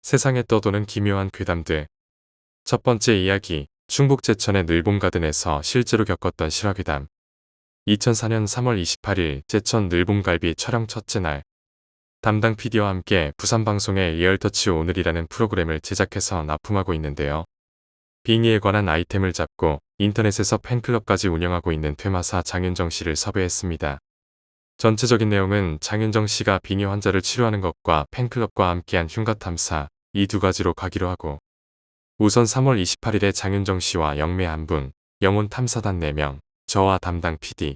세상에 떠도는 기묘한 괴담들. 첫 번째 이야기, 충북 제천의 늘봄가든에서 실제로 겪었던 실화괴담. 2004년 3월 28일 제천 늘봄갈비 촬영 첫째 날. 담당 PD와 함께 부산방송의 리얼터치 오늘이라는 프로그램을 제작해서 납품하고 있는데요. 빙의에 관한 아이템을 잡고 인터넷에서 팬클럽까지 운영하고 있는 퇴마사 장윤정 씨를 섭외했습니다. 전체적인 내용은 장윤정 씨가 빙의 환자를 치료하는 것과 팬클럽과 함께한 흉가 탐사, 이 두 가지로 가기로 하고, 우선 3월 28일에 장윤정 씨와 영매 1분, 영혼 탐사단 4명, 저와 담당 PD,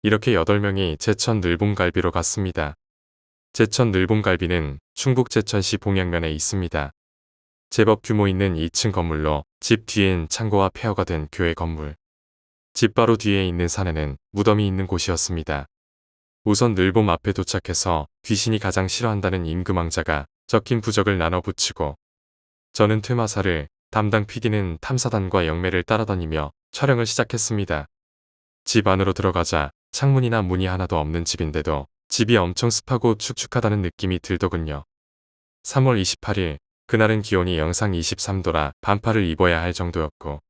이렇게 8명이 제천 늘봄갈비로 갔습니다. 제천 늘봄갈비는 충북 제천시 봉양면에 있습니다. 제법 규모 있는 2층 건물로 집 뒤엔 창고와 폐허가 된 교회 건물. 집 바로 뒤에 있는 산에는 무덤이 있는 곳이었습니다. 우선 늘봄 앞에 도착해서 귀신이 가장 싫어한다는 임금왕자가 적힌 부적을 나눠 붙이고, 저는 퇴마사를, 담당 PD는 탐사단과 영매를 따라다니며 촬영을 시작했습니다. 집 안으로 들어가자 창문이나 문이 하나도 없는 집인데도 집이 엄청 습하고 축축하다는 느낌이 들더군요. 3월 28일, 그날은 기온이 영상 23도라 반팔을 입어야 할 정도였고,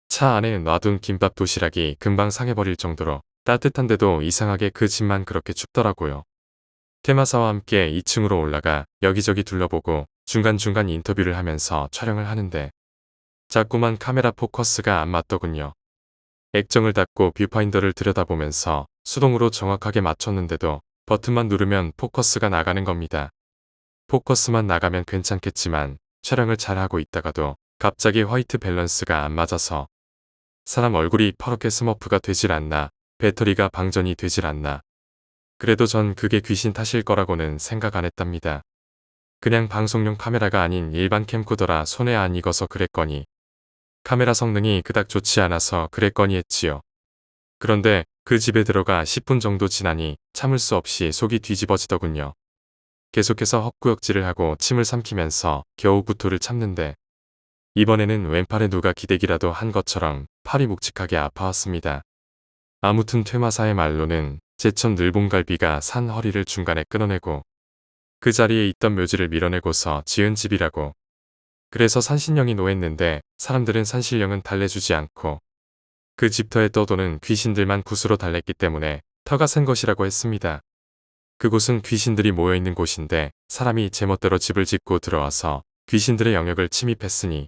차 안에 놔둔 김밥 도시락이 금방 상해버릴 정도로 따뜻한데도 이상하게 그 집만 그렇게 춥더라고요. 퇴마사와 함께 2층으로 올라가 여기저기 둘러보고 중간중간 인터뷰를 하면서 촬영을 하는데, 자꾸만 카메라 포커스가 안 맞더군요. 액정을 닫고 뷰파인더를 들여다보면서 수동으로 정확하게 맞췄는데도 버튼만 누르면 포커스가 나가는 겁니다. 포커스만 나가면 괜찮겠지만 촬영을 잘하고 있다가도 갑자기 화이트 밸런스가 안 맞아서 사람 얼굴이 퍼렇게 스머프가 되질 않나, 배터리가 방전이 되질 않나. 그래도 전 그게 귀신 탓일 거라고는 생각 안 했답니다. 그냥 방송용 카메라가 아닌 일반 캠코더라 손에 안 익어서 그랬거니, 카메라 성능이 그닥 좋지 않아서 그랬거니 했지요. 그런데 그 집에 들어가 10분 정도 지나니 참을 수 없이 속이 뒤집어지더군요. 계속해서 헛구역질을 하고 침을 삼키면서 겨우 구토를 참는데, 이번에는 왼팔에 누가 기대기라도 한 것처럼 팔이 묵직하게 아파왔습니다. 아무튼 퇴마사의 말로는 제천 늘봄갈비가 산 허리를 중간에 끊어내고 그 자리에 있던 묘지를 밀어내고서 지은 집이라고. 그래서 산신령이 노했는데 사람들은 산신령은 달래주지 않고 그 집터에 떠도는 귀신들만 굿으로 달랬기 때문에 터가 센 것이라고 했습니다. 그곳은 귀신들이 모여있는 곳인데 사람이 제멋대로 집을 짓고 들어와서 귀신들의 영역을 침입했으니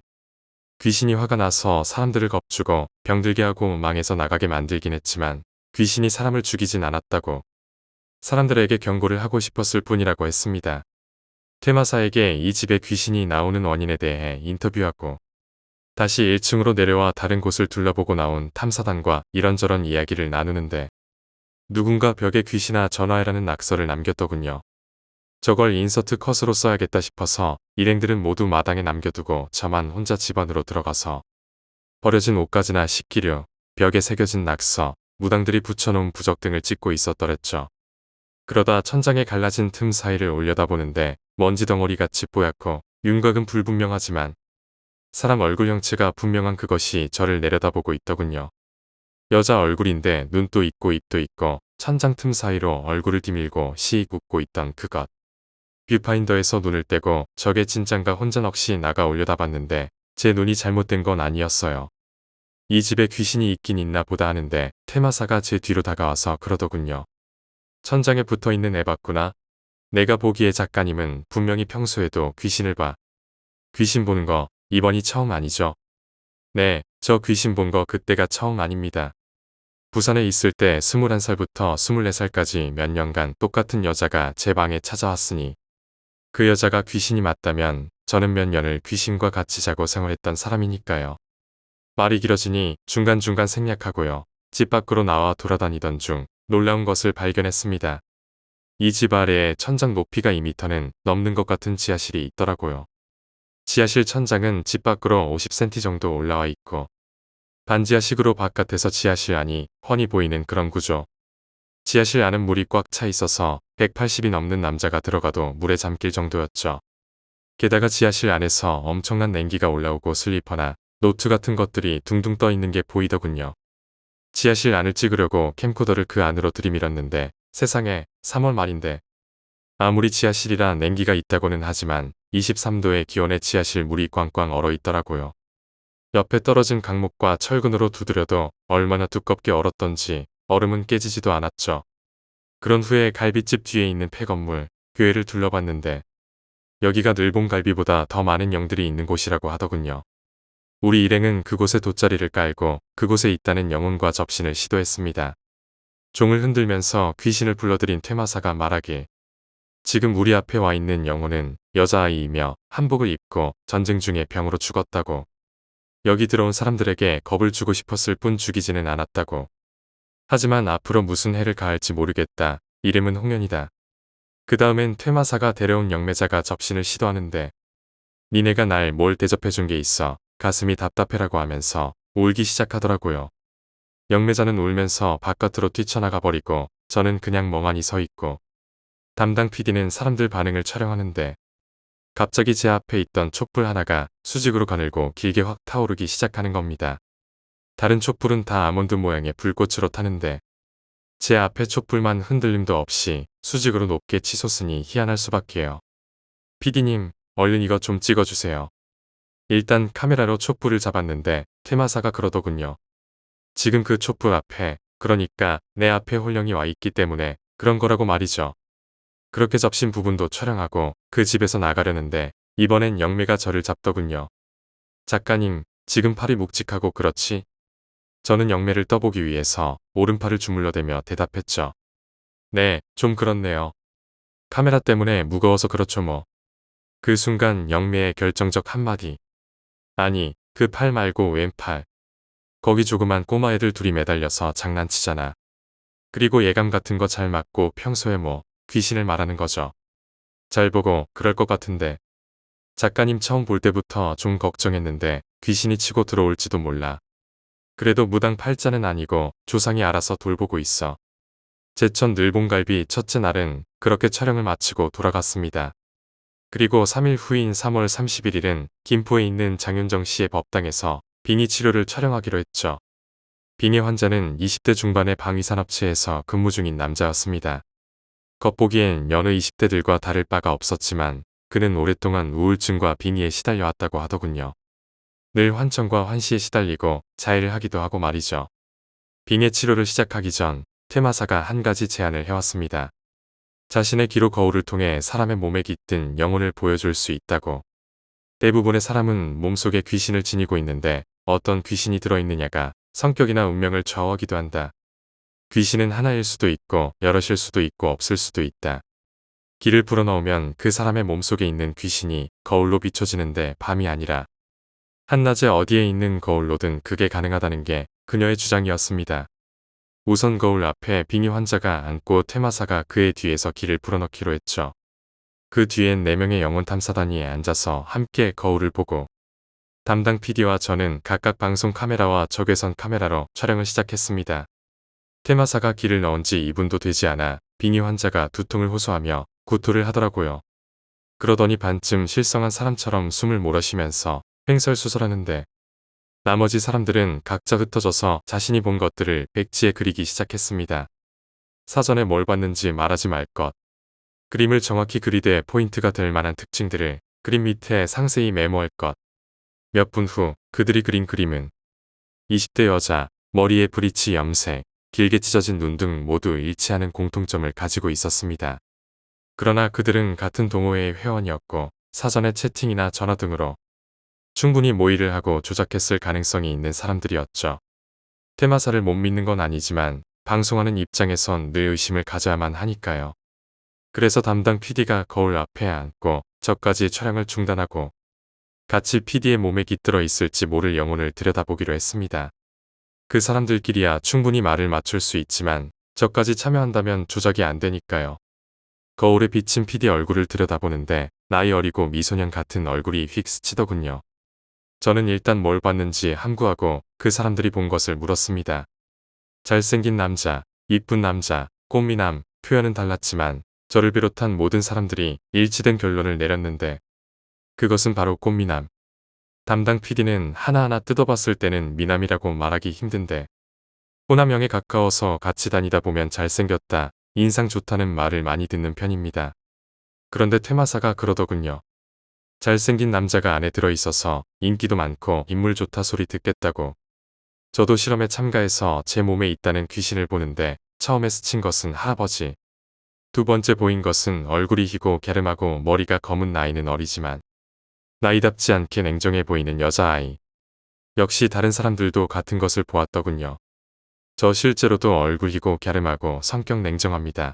귀신이 화가 나서 사람들을 겁주고 병들게 하고 망해서 나가게 만들긴 했지만 귀신이 사람을 죽이진 않았다고, 사람들에게 경고를 하고 싶었을 뿐이라고 했습니다. 퇴마사에게 이 집에 귀신이 나오는 원인에 대해 인터뷰하고, 다시 1층으로 내려와 다른 곳을 둘러보고 나온 탐사단과 이런저런 이야기를 나누는데, 누군가 벽에 귀신아 전화해라는 낙서를 남겼더군요. 저걸 인서트 컷으로 써야겠다 싶어서 일행들은 모두 마당에 남겨두고 저만 혼자 집 안으로 들어가서 버려진 옷가지나 식기류, 벽에 새겨진 낙서, 무당들이 붙여놓은 부적 등을 찍고 있었더랬죠. 그러다 천장에 갈라진 틈 사이를 올려다보는데 먼지 덩어리같이 뽀얗고 윤곽은 불분명하지만 사람 얼굴 형체가 분명한 그것이 저를 내려다보고 있더군요. 여자 얼굴인데 눈도 있고 입도 있고 천장 틈 사이로 얼굴을 디밀고 시익 웃고 있던 그것. 뷰파인더에서 눈을 떼고 저게 진짠가 혼자 넋이 나가 올려다봤는데 제 눈이 잘못된 건 아니었어요. 이 집에 귀신이 있긴 있나 보다 하는데 퇴마사가 제 뒤로 다가와서 그러더군요. 천장에 붙어있는 애 봤구나. 내가 보기에 작가님은 분명히 평소에도 귀신을 봐. 귀신 보는 거 이번이 처음 아니죠? 네, 저 귀신 본 거 그때가 처음 아닙니다. 부산에 있을 때 21살부터 24살까지 몇 년간 똑같은 여자가 제 방에 찾아왔으니 그 여자가 귀신이 맞다면 저는 몇 년을 귀신과 같이 자고 생활했던 사람이니까요. 말이 길어지니 중간중간 생략하고요. 집 밖으로 나와 돌아다니던 중 놀라운 것을 발견했습니다. 이 집 아래에 천장 높이가 2m는 넘는 것 같은 지하실이 있더라고요. 지하실 천장은 집 밖으로 50cm 정도 올라와 있고 반지하식으로 바깥에서 지하실 안이 훤히 보이는 그런 구조. 지하실 안은 물이 꽉 차 있어서 180이 넘는 남자가 들어가도 물에 잠길 정도였죠. 게다가 지하실 안에서 엄청난 냉기가 올라오고 슬리퍼나 노트 같은 것들이 둥둥 떠 있는 게 보이더군요. 지하실 안을 찍으려고 캠코더를 그 안으로 들이밀었는데 세상에 3월 말인데 아무리 지하실이라 냉기가 있다고는 하지만 23도의 기온에 지하실 물이 꽝꽝 얼어 있더라고요. 옆에 떨어진 강목과 철근으로 두드려도 얼마나 두껍게 얼었던지 얼음은 깨지지도 않았죠. 그런 후에 갈비집 뒤에 있는 폐건물, 교회를 둘러봤는데 여기가 늘봉갈비보다 더 많은 영들이 있는 곳이라고 하더군요. 우리 일행은 그곳에 돗자리를 깔고 그곳에 있다는 영혼과 접신을 시도했습니다. 종을 흔들면서 귀신을 불러들인 퇴마사가 말하길 지금 우리 앞에 와 있는 영혼은 여자아이이며 한복을 입고 전쟁 중에 병으로 죽었다고. 여기 들어온 사람들에게 겁을 주고 싶었을 뿐 죽이지는 않았다고. 하지만 앞으로 무슨 해를 가할지 모르겠다. 이름은 홍련이다. 그 다음엔 퇴마사가 데려온 영매자가 접신을 시도하는데 니네가 날 뭘 대접해준 게 있어. 가슴이 답답해라고 하면서 울기 시작하더라고요. 영매자는 울면서 바깥으로 뛰쳐나가 버리고 저는 그냥 멍하니 서 있고 담당 PD는 사람들 반응을 촬영하는데 갑자기 제 앞에 있던 촛불 하나가 수직으로 가늘고 길게 확 타오르기 시작하는 겁니다. 다른 촛불은 다 아몬드 모양의 불꽃으로 타는데 제 앞에 촛불만 흔들림도 없이 수직으로 높게 치솟으니 희한할 수밖에요. PD님, 얼른 이거 좀 찍어주세요. 일단 카메라로 촛불을 잡았는데 퇴마사가 그러더군요. 지금 그 촛불 앞에, 그러니까 내 앞에 홀령이 와 있기 때문에 그런 거라고 말이죠. 그렇게 접신 부분도 촬영하고 그 집에서 나가려는데 이번엔 영매가 저를 잡더군요. 작가님, 지금 팔이 묵직하고 그렇지? 저는 영매를 떠보기 위해서 오른팔을 주물러대며 대답했죠. 네, 좀 그렇네요. 카메라 때문에 무거워서 그렇죠 뭐. 그 순간 영매의 결정적 한마디. 아니, 그 팔 말고 왼팔. 거기 조그만 꼬마애들 둘이 매달려서 장난치잖아. 그리고 예감 같은 거 잘 맞고 평소에 뭐 귀신을 말하는 거죠. 잘 보고 그럴 것 같은데. 작가님 처음 볼 때부터 좀 걱정했는데 귀신이 치고 들어올지도 몰라. 그래도 무당 팔자는 아니고 조상이 알아서 돌보고 있어. 제천 늘봉갈비 첫째 날은 그렇게 촬영을 마치고 돌아갔습니다. 그리고 3일 후인 3월 31일은 김포에 있는 장윤정 씨의 법당에서 빙의 치료를 촬영하기로 했죠. 빙의 환자는 20대 중반의 방위산업체에서 근무 중인 남자였습니다. 겉보기엔 여느 20대들과 다를 바가 없었지만 그는 오랫동안 우울증과 빙의에 시달려 왔다고 하더군요. 늘 환청과 환시에 시달리고 자해를 하기도 하고 말이죠. 빙의 치료를 시작하기 전 퇴마사가 한 가지 제안을 해왔습니다. 자신의 기로 거울을 통해 사람의 몸에 깃든 영혼을 보여줄 수 있다고. 대부분의 사람은 몸속에 귀신을 지니고 있는데 어떤 귀신이 들어있느냐가 성격이나 운명을 좌우하기도 한다. 귀신은 하나일 수도 있고 여럿일 수도 있고 없을 수도 있다. 기를 불어넣으면 그 사람의 몸속에 있는 귀신이 거울로 비춰지는데 밤이 아니라 한낮에 어디에 있는 거울로든 그게 가능하다는 게 그녀의 주장이었습니다. 우선 거울 앞에 빙의 환자가 앉고 퇴마사가 그의 뒤에서 기를 불어넣기로 했죠. 그 뒤엔 4명의 영혼 탐사단이 앉아서 함께 거울을 보고 담당 PD와 저는 각각 방송 카메라와 적외선 카메라로 촬영을 시작했습니다. 퇴마사가 기를 넣은 지 2분도 되지 않아 빙의 환자가 두통을 호소하며 구토를 하더라고요. 그러더니 반쯤 실성한 사람처럼 숨을 몰아쉬면서 횡설수설하는데 나머지 사람들은 각자 흩어져서 자신이 본 것들을 백지에 그리기 시작했습니다. 사전에 뭘 봤는지 말하지 말 것. 그림을 정확히 그리되 포인트가 될 만한 특징들을 그림 밑에 상세히 메모할 것. 몇 분 후 그들이 그린 그림은 20대 여자, 머리에 브리치 염색, 길게 찢어진 눈 등 모두 일치하는 공통점을 가지고 있었습니다. 그러나 그들은 같은 동호회의 회원이었고 사전에 채팅이나 전화 등으로 충분히 모의를 하고 조작했을 가능성이 있는 사람들이었죠. 퇴마사를 못 믿는 건 아니지만 방송하는 입장에선 늘 의심을 가져야만 하니까요. 그래서 담당 PD가 거울 앞에 앉고 저까지 촬영을 중단하고 같이 PD의 몸에 깃들어 있을지 모를 영혼을 들여다보기로 했습니다. 그 사람들끼리야 충분히 말을 맞출 수 있지만 저까지 참여한다면 조작이 안 되니까요. 거울에 비친 PD 얼굴을 들여다보는데 나이 어리고 미소년 같은 얼굴이 휙 스치더군요. 저는 일단 뭘 봤는지 함구하고 그 사람들이 본 것을 물었습니다. 잘생긴 남자, 이쁜 남자, 꽃미남, 표현은 달랐지만 저를 비롯한 모든 사람들이 일치된 결론을 내렸는데 그것은 바로 꽃미남. 담당 PD는 하나하나 뜯어봤을 때는 미남이라고 말하기 힘든데 호남형에 가까워서 같이 다니다 보면 잘생겼다, 인상 좋다는 말을 많이 듣는 편입니다. 그런데 퇴마사가 그러더군요. 잘생긴 남자가 안에 들어있어서 인기도 많고 인물 좋다 소리 듣겠다고. 저도 실험에 참가해서 제 몸에 있다는 귀신을 보는데 처음에 스친 것은 할아버지. 두 번째 보인 것은 얼굴이 희고 갸름하고 머리가 검은 나이는 어리지만 나이답지 않게 냉정해 보이는 여자아이. 역시 다른 사람들도 같은 것을 보았더군요. 저 실제로도 얼굴 희고 갸름하고 성격 냉정합니다.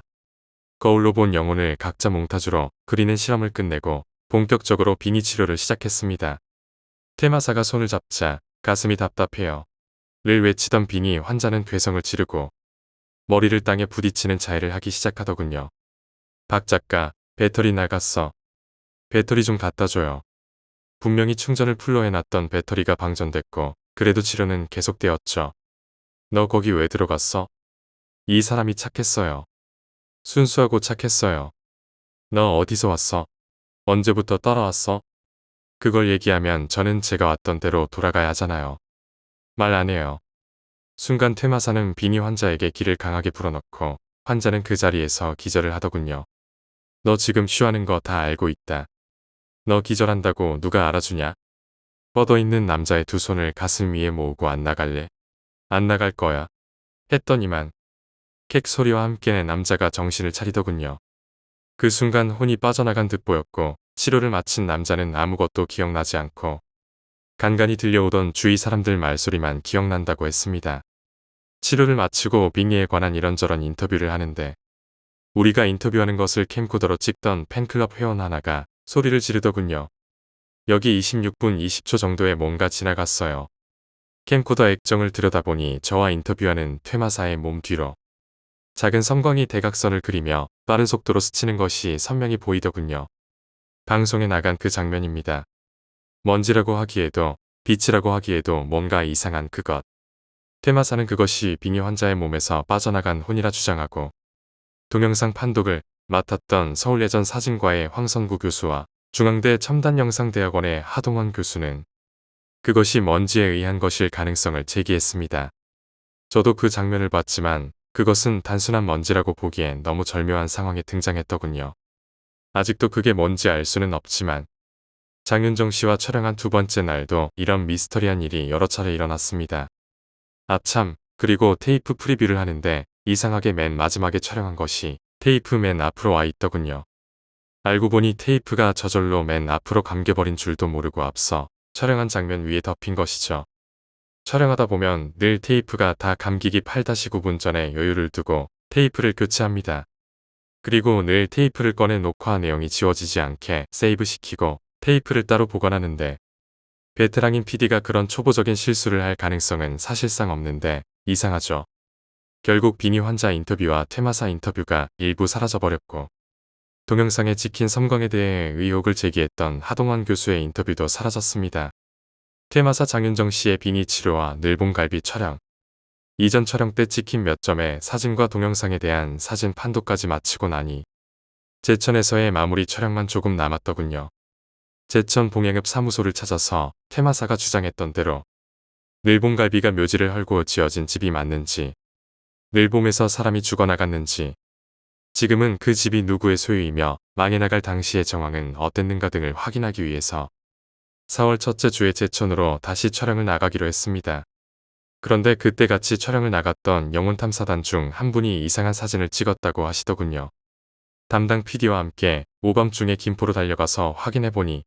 거울로 본 영혼을 각자 몽타주로 그리는 실험을 끝내고 본격적으로 비니 치료를 시작했습니다. 퇴마사가 손을 잡자 가슴이 답답해요. 를 외치던 비니 환자는 괴성을 지르고 머리를 땅에 부딪히는 자해를 하기 시작하더군요. 박 작가, 배터리 나갔어. 배터리 좀 갖다 줘요. 분명히 충전을 풀로 해놨던 배터리가 방전됐고 그래도 치료는 계속되었죠. 너 거기 왜 들어갔어? 이 사람이 착했어요. 순수하고 착했어요. 너 어디서 왔어? 언제부터 따라왔어? 그걸 얘기하면 저는 제가 왔던 데로 돌아가야 하잖아요. 말 안 해요. 순간 퇴마사는 비니 환자에게 기를 강하게 불어넣고 환자는 그 자리에서 기절을 하더군요. 너 지금 쉬하는 거 다 알고 있다. 너 기절한다고 누가 알아주냐? 뻗어있는 남자의 두 손을 가슴 위에 모으고 안 나갈래? 안 나갈 거야. 했더니만 객 소리와 함께 남자가 정신을 차리더군요. 그 순간 혼이 빠져나간 듯 보였고 치료를 마친 남자는 아무것도 기억나지 않고 간간히 들려오던 주위 사람들 말소리만 기억난다고 했습니다. 치료를 마치고 빙의에 관한 이런저런 인터뷰를 하는데 우리가 인터뷰하는 것을 캠코더로 찍던 팬클럽 회원 하나가 소리를 지르더군요. 여기 26분 20초 정도에 뭔가 지나갔어요. 캠코더 액정을 들여다보니 저와 인터뷰하는 퇴마사의 몸 뒤로 작은 섬광이 대각선을 그리며 빠른 속도로 스치는 것이 선명히 보이더군요. 방송에 나간 그 장면입니다. 먼지라고 하기에도 빛이라고 하기에도 뭔가 이상한 그것. 퇴마사는 그것이 빙의 환자의 몸에서 빠져나간 혼이라 주장하고 동영상 판독을 맡았던 서울예전 사진과의 황선구 교수와 중앙대 첨단영상대학원의 하동원 교수는 그것이 먼지에 의한 것일 가능성을 제기했습니다. 저도 그 장면을 봤지만 그것은 단순한 먼지라고 보기엔 너무 절묘한 상황에 등장했더군요. 아직도 그게 뭔지 알 수는 없지만 장윤정 씨와 촬영한 두 번째 날도 이런 미스터리한 일이 여러 차례 일어났습니다. 아참, 그리고 테이프 프리뷰를 하는데 이상하게 맨 마지막에 촬영한 것이 테이프 맨 앞으로 와 있더군요. 알고 보니 테이프가 저절로 맨 앞으로 감겨버린 줄도 모르고 앞서 촬영한 장면 위에 덮인 것이죠. 촬영하다 보면 늘 테이프가 다 감기기 8-9분 전에 여유를 두고 테이프를 교체합니다. 그리고 늘 테이프를 꺼내 녹화 내용이 지워지지 않게 세이브시키고 테이프를 따로 보관하는데 베테랑인 PD가 그런 초보적인 실수를 할 가능성은 사실상 없는데 이상하죠. 결국 비니 환자 인터뷰와 퇴마사 인터뷰가 일부 사라져버렸고 동영상에 찍힌 섬광에 대해 의혹을 제기했던 하동원 교수의 인터뷰도 사라졌습니다. 퇴마사 장윤정 씨의 비니 치료와 늘봉갈비 촬영, 이전 촬영 때 찍힌 몇 점의 사진과 동영상에 대한 사진 판도까지 마치고 나니 제천에서의 마무리 촬영만 조금 남았더군요. 제천 봉행읍 사무소를 찾아서 퇴마사가 주장했던 대로 늘봉갈비가 묘지를 헐고 지어진 집이 맞는지, 늘봉에서 사람이 죽어나갔는지, 지금은 그 집이 누구의 소유이며 망해 나갈 당시의 정황은 어땠는가 등을 확인하기 위해서 4월 첫째 주에 제천으로 다시 촬영을 나가기로 했습니다. 그런데 그때 같이 촬영을 나갔던 영혼탐사단 중 한 분이 이상한 사진을 찍었다고 하시더군요. 담당 PD와 함께 오밤중에 김포로 달려가서 확인해보니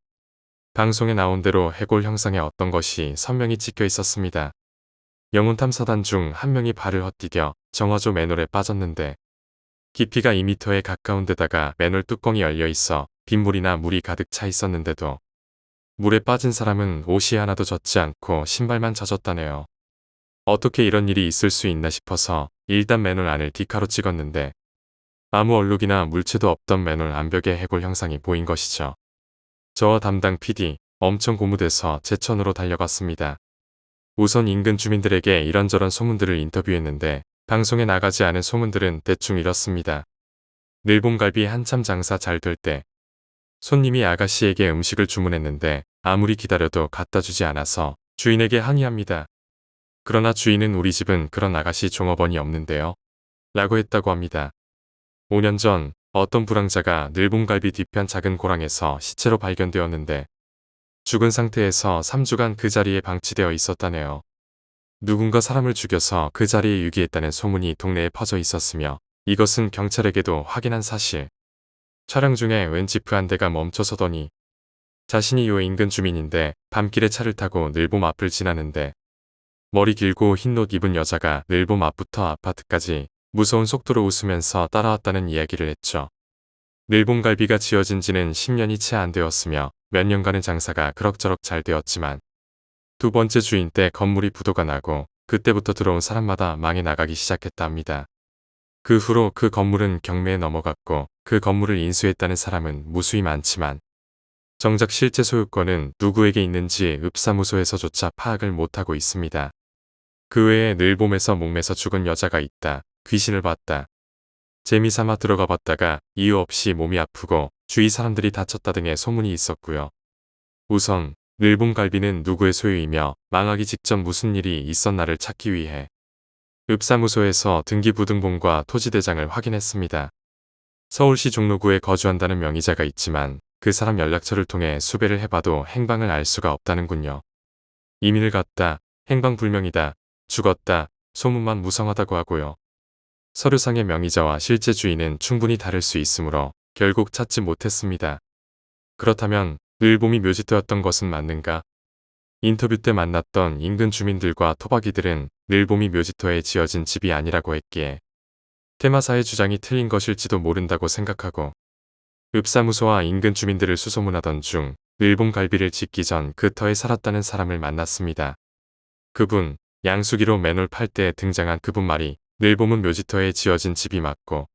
방송에 나온 대로 해골 형상의 어떤 것이 선명히 찍혀 있었습니다. 영혼탐사단 중 한 명이 발을 헛디뎌 정화조 맨홀에 빠졌는데 깊이가 2m에 가까운 데다가 맨홀 뚜껑이 열려 있어 빗물이나 물이 가득 차 있었는데도 물에 빠진 사람은 옷이 하나도 젖지 않고 신발만 젖었다네요. 어떻게 이런 일이 있을 수 있나 싶어서 일단 맨홀 안을 디카로 찍었는데 아무 얼룩이나 물체도 없던 맨홀 암벽에 해골 형상이 보인 것이죠. 저와 담당 PD 엄청 고무돼서 제천으로 달려갔습니다. 우선 인근 주민들에게 이런저런 소문들을 인터뷰했는데 방송에 나가지 않은 소문들은 대충 이렇습니다. 늘봉갈비 한참 장사 잘 될 때 손님이 아가씨에게 음식을 주문했는데 아무리 기다려도 갖다 주지 않아서 주인에게 항의합니다. 그러나 주인은 우리 집은 그런 아가씨 종업원이 없는데요. 라고 했다고 합니다. 5년 전 어떤 불황자가 늘봉갈비 뒤편 작은 고랑에서 시체로 발견되었는데 죽은 상태에서 3주간 그 자리에 방치되어 있었다네요. 누군가 사람을 죽여서 그 자리에 유기했다는 소문이 동네에 퍼져 있었으며 이것은 경찰에게도 확인한 사실. 촬영 중에 웬 지프 한 대가 멈춰서더니 자신이 요 인근 주민인데 밤길에 차를 타고 늘봄 앞을 지나는데 머리 길고 흰 옷 입은 여자가 늘봄 앞부터 아파트까지 무서운 속도로 웃으면서 따라왔다는 이야기를 했죠. 늘봄갈비가 지어진 지는 10년이 채 안 되었으며 몇 년간의 장사가 그럭저럭 잘 되었지만 두 번째 주인 때 건물이 부도가 나고 그때부터 들어온 사람마다 망해 나가기 시작했다 합니다. 그 후로 그 건물은 경매에 넘어갔고 그 건물을 인수했다는 사람은 무수히 많지만 정작 실제 소유권은 누구에게 있는지 읍사무소에서조차 파악을 못하고 있습니다. 그 외에 늘봄에서 목매서 죽은 여자가 있다. 귀신을 봤다. 재미삼아 들어가 봤다가 이유 없이 몸이 아프고 주위 사람들이 다쳤다 등의 소문이 있었고요. 우선 늘봄갈비는 누구의 소유이며 망하기 직전 무슨 일이 있었나를 찾기 위해 읍사무소에서 등기부등본과 토지대장을 확인했습니다. 서울시 종로구에 거주한다는 명의자가 있지만 그 사람 연락처를 통해 수배를 해봐도 행방을 알 수가 없다는군요. 이민을 갔다, 행방불명이다, 죽었다, 소문만 무성하다고 하고요. 서류상의 명의자와 실제 주인은 충분히 다를 수 있으므로 결국 찾지 못했습니다. 그렇다면 늘봄이 묘지터였던 것은 맞는가? 인터뷰 때 만났던 인근 주민들과 토박이들은 늘봄이 묘지터에 지어진 집이 아니라고 했기에 테마사의 주장이 틀린 것일지도 모른다고 생각하고 읍사무소와 인근 주민들을 수소문하던 중 늘봄갈비를 짓기 전 그 터에 살았다는 사람을 만났습니다. 그분, 양수기로 맨홀 팔 때 등장한 그분 말이 늘봄은 묘지터에 지어진 집이 맞고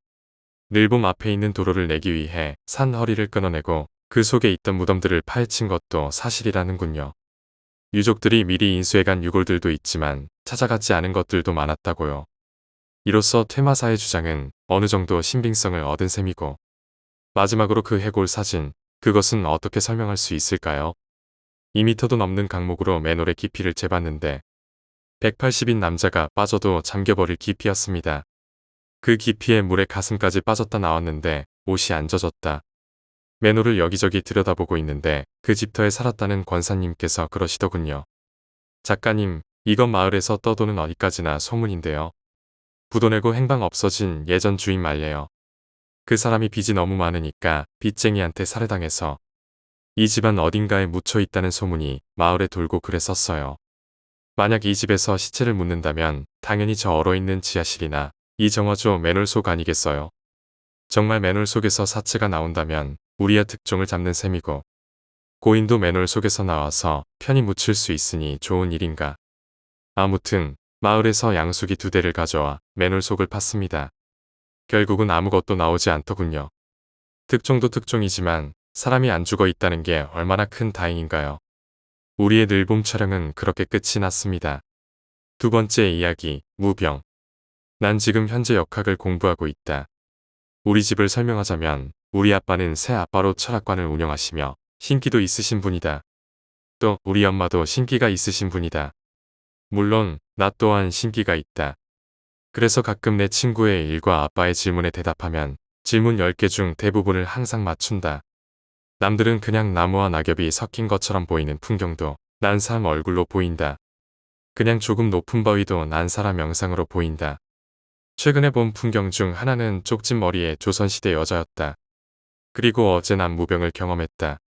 늘봄 앞에 있는 도로를 내기 위해 산 허리를 끊어내고 그 속에 있던 무덤들을 파헤친 것도 사실이라는군요. 유족들이 미리 인수해간 유골들도 있지만 찾아가지 않은 것들도 많았다고요. 이로써 퇴마사의 주장은 어느 정도 신빙성을 얻은 셈이고 마지막으로 그 해골 사진, 그것은 어떻게 설명할 수 있을까요? 2m도 넘는 강목으로 맨홀의 깊이를 재봤는데 180인 남자가 빠져도 잠겨버릴 깊이였습니다. 그 깊이에 물에 가슴까지 빠졌다 나왔는데 옷이 안 젖었다. 맨홀을 여기저기 들여다보고 있는데 그 집터에 살았다는 권사님께서 그러시더군요. 작가님, 이건 마을에서 떠도는 어디까지나 소문인데요. 부도내고 행방 없어진 예전 주인 말래요. 그 사람이 빚이 너무 많으니까 빚쟁이한테 살해당해서 이 집안 어딘가에 묻혀 있다는 소문이 마을에 돌고 그랬었어요. 만약 이 집에서 시체를 묻는다면 당연히 저 얼어있는 지하실이나 이 정화조 맨홀 속 아니겠어요? 정말 맨홀 속에서 사체가 나온다면 우리야 특종을 잡는 셈이고 고인도 맨홀 속에서 나와서 편히 묻힐 수 있으니 좋은 일인가. 아무튼 마을에서 양수기 2대를 가져와 맨홀 속을 팠습니다. 결국은 아무것도 나오지 않더군요. 특종도 특종이지만 사람이 안 죽어 있다는 게 얼마나 큰 다행인가요. 우리의 늘봄 촬영은 그렇게 끝이 났습니다. 두 번째 이야기, 무병. 난 지금 현재 역학을 공부하고 있다. 우리 집을 설명하자면 우리 아빠는 새 아빠로 철학관을 운영하시며 신기도 있으신 분이다. 또 우리 엄마도 신기가 있으신 분이다. 물론 나 또한 신기가 있다. 그래서 가끔 내 친구의 일과 아빠의 질문에 대답하면 질문 10개 중 대부분을 항상 맞춘다. 남들은 그냥 나무와 낙엽이 섞인 것처럼 보이는 풍경도 난 사람 얼굴로 보인다. 그냥 조금 높은 바위도 난 사람 영상으로 보인다. 최근에 본 풍경 중 하나는 쪽진 머리의 조선시대 여자였다. 그리고 어제 난 무병을 경험했다.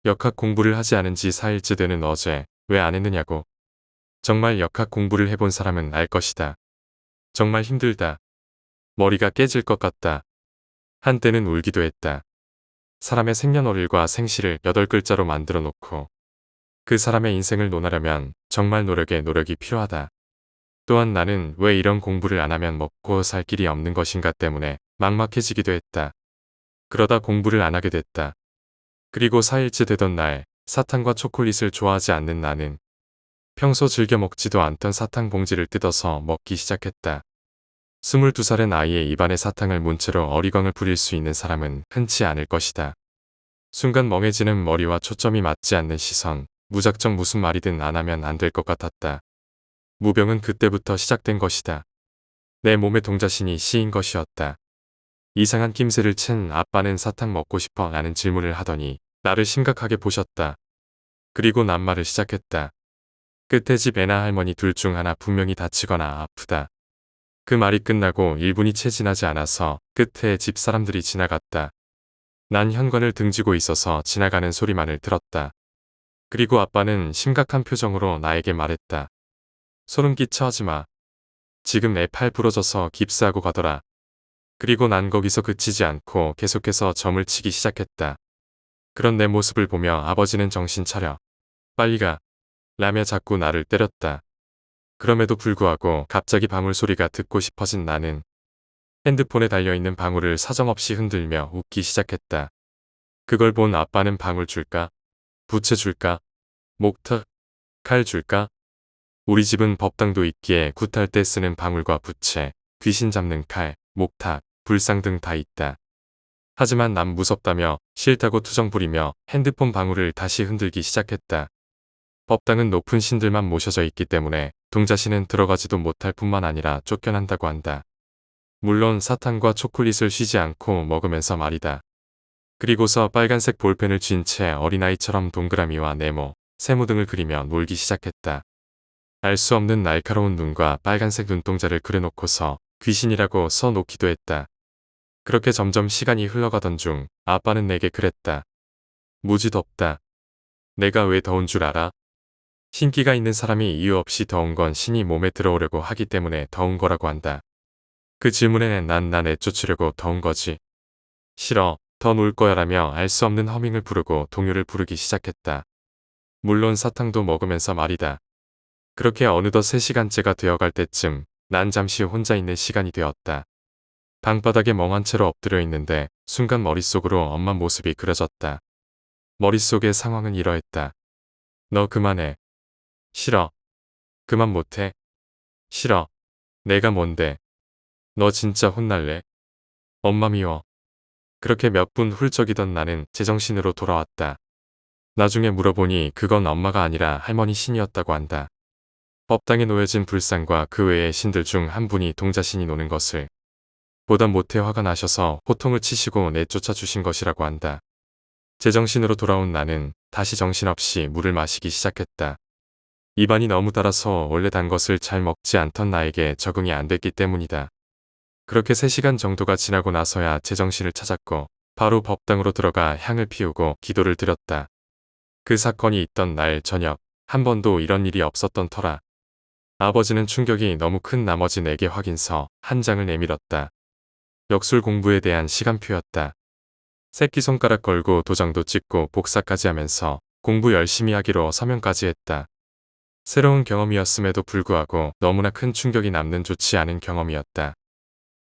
역학 공부를 하지 않은 지 4일째 되는 어제 왜 안 했느냐고. 정말 역학 공부를 해본 사람은 알 것이다. 정말 힘들다. 머리가 깨질 것 같다. 한때는 울기도 했다. 사람의 생년월일과 생시를 8글자로 만들어 놓고 그 사람의 인생을 논하려면 정말 노력이 필요하다. 또한 나는 왜 이런 공부를 안 하면 먹고 살 길이 없는 것인가 때문에 막막해지기도 했다. 그러다 공부를 안 하게 됐다. 그리고 4일째 되던 날 사탕과 초콜릿을 좋아하지 않는 나는 평소 즐겨 먹지도 않던 사탕 봉지를 뜯어서 먹기 시작했다. 22살의 나이에 입안에 사탕을 문 채로 어리광을 부릴 수 있는 사람은 흔치 않을 것이다. 순간 멍해지는 머리와 초점이 맞지 않는 시선, 무작정 무슨 말이든 안 하면 안 될 것 같았다. 무병은 그때부터 시작된 것이다. 내 몸의 동자신이 시인 것이었다. 이상한 낌새를 챈 아빠는 사탕 먹고 싶어? 라는 질문을 하더니 나를 심각하게 보셨다. 그리고 낱말을 시작했다. 끝에 집 애나 할머니 둘 중 하나 분명히 다치거나 아프다. 그 말이 끝나고 1분이 채 지나지 않아서 끝에 집 사람들이 지나갔다. 난 현관을 등지고 있어서 지나가는 소리만을 들었다. 그리고 아빠는 심각한 표정으로 나에게 말했다. 소름 끼쳐 하지 마. 지금 내 팔 부러져서 깁스하고 가더라. 그리고 난 거기서 그치지 않고 계속해서 점을 치기 시작했다. 그런 내 모습을 보며 아버지는 정신 차려. 빨리 가. 라며 자꾸 나를 때렸다. 그럼에도 불구하고 갑자기 방울 소리가 듣고 싶어진 나는 핸드폰에 달려있는 방울을 사정없이 흔들며 웃기 시작했다. 그걸 본 아빠는 방울 줄까? 부채 줄까? 목탁? 칼 줄까? 우리 집은 법당도 있기에 굿할 때 쓰는 방울과 부채, 귀신 잡는 칼, 목탁, 불상 등 다 있다. 하지만 난 무섭다며 싫다고 투정 부리며 핸드폰 방울을 다시 흔들기 시작했다. 법당은 높은 신들만 모셔져 있기 때문에 동자신은 들어가지도 못할 뿐만 아니라 쫓겨난다고 한다. 물론 사탕과 초콜릿을 쉬지 않고 먹으면서 말이다. 그리고서 빨간색 볼펜을 쥔 채 어린아이처럼 동그라미와 네모, 세모 등을 그리며 놀기 시작했다. 알 수 없는 날카로운 눈과 빨간색 눈동자를 그려놓고서 귀신이라고 써놓기도 했다. 그렇게 점점 시간이 흘러가던 중 아빠는 내게 그랬다. 무지 덥다. 내가 왜 더운 줄 알아? 신기가 있는 사람이 이유 없이 더운 건 신이 몸에 들어오려고 하기 때문에 더운 거라고 한다. 그 질문에 난 내쫓으려고 더운 거지. 싫어, 더 놀 거야라며 알 수 없는 허밍을 부르고 동요를 부르기 시작했다. 물론 사탕도 먹으면서 말이다. 그렇게 어느덧 3시간째가 되어갈 때쯤 난 잠시 혼자 있는 시간이 되었다. 방바닥에 멍한 채로 엎드려 있는데 순간 머릿속으로 엄마 모습이 그려졌다. 머릿속의 상황은 이러했다. 너 그만해. 싫어. 그만 못해. 싫어. 내가 뭔데. 너 진짜 혼날래? 엄마 미워. 그렇게 몇 분 훌쩍이던 나는 제정신으로 돌아왔다. 나중에 물어보니 그건 엄마가 아니라 할머니 신이었다고 한다. 법당에 놓여진 불상과 그 외의 신들 중 한 분이 동자신이 노는 것을 보다 못해 화가 나셔서 호통을 치시고 내쫓아 주신 것이라고 한다. 제정신으로 돌아온 나는 다시 정신없이 물을 마시기 시작했다. 입안이 너무 달아서 원래 단 것을 잘 먹지 않던 나에게 적응이 안 됐기 때문이다. 그렇게 3시간 정도가 지나고 나서야 제정신을 찾았고 바로 법당으로 들어가 향을 피우고 기도를 드렸다. 그 사건이 있던 날 저녁 한 번도 이런 일이 없었던 터라. 아버지는 충격이 너무 큰 나머지 내게 확인서 한 장을 내밀었다. 역술 공부에 대한 시간표였다. 새끼손가락 걸고 도장도 찍고 복사까지 하면서 공부 열심히 하기로 서명까지 했다. 새로운 경험이었음에도 불구하고 너무나 큰 충격이 남는 좋지 않은 경험이었다.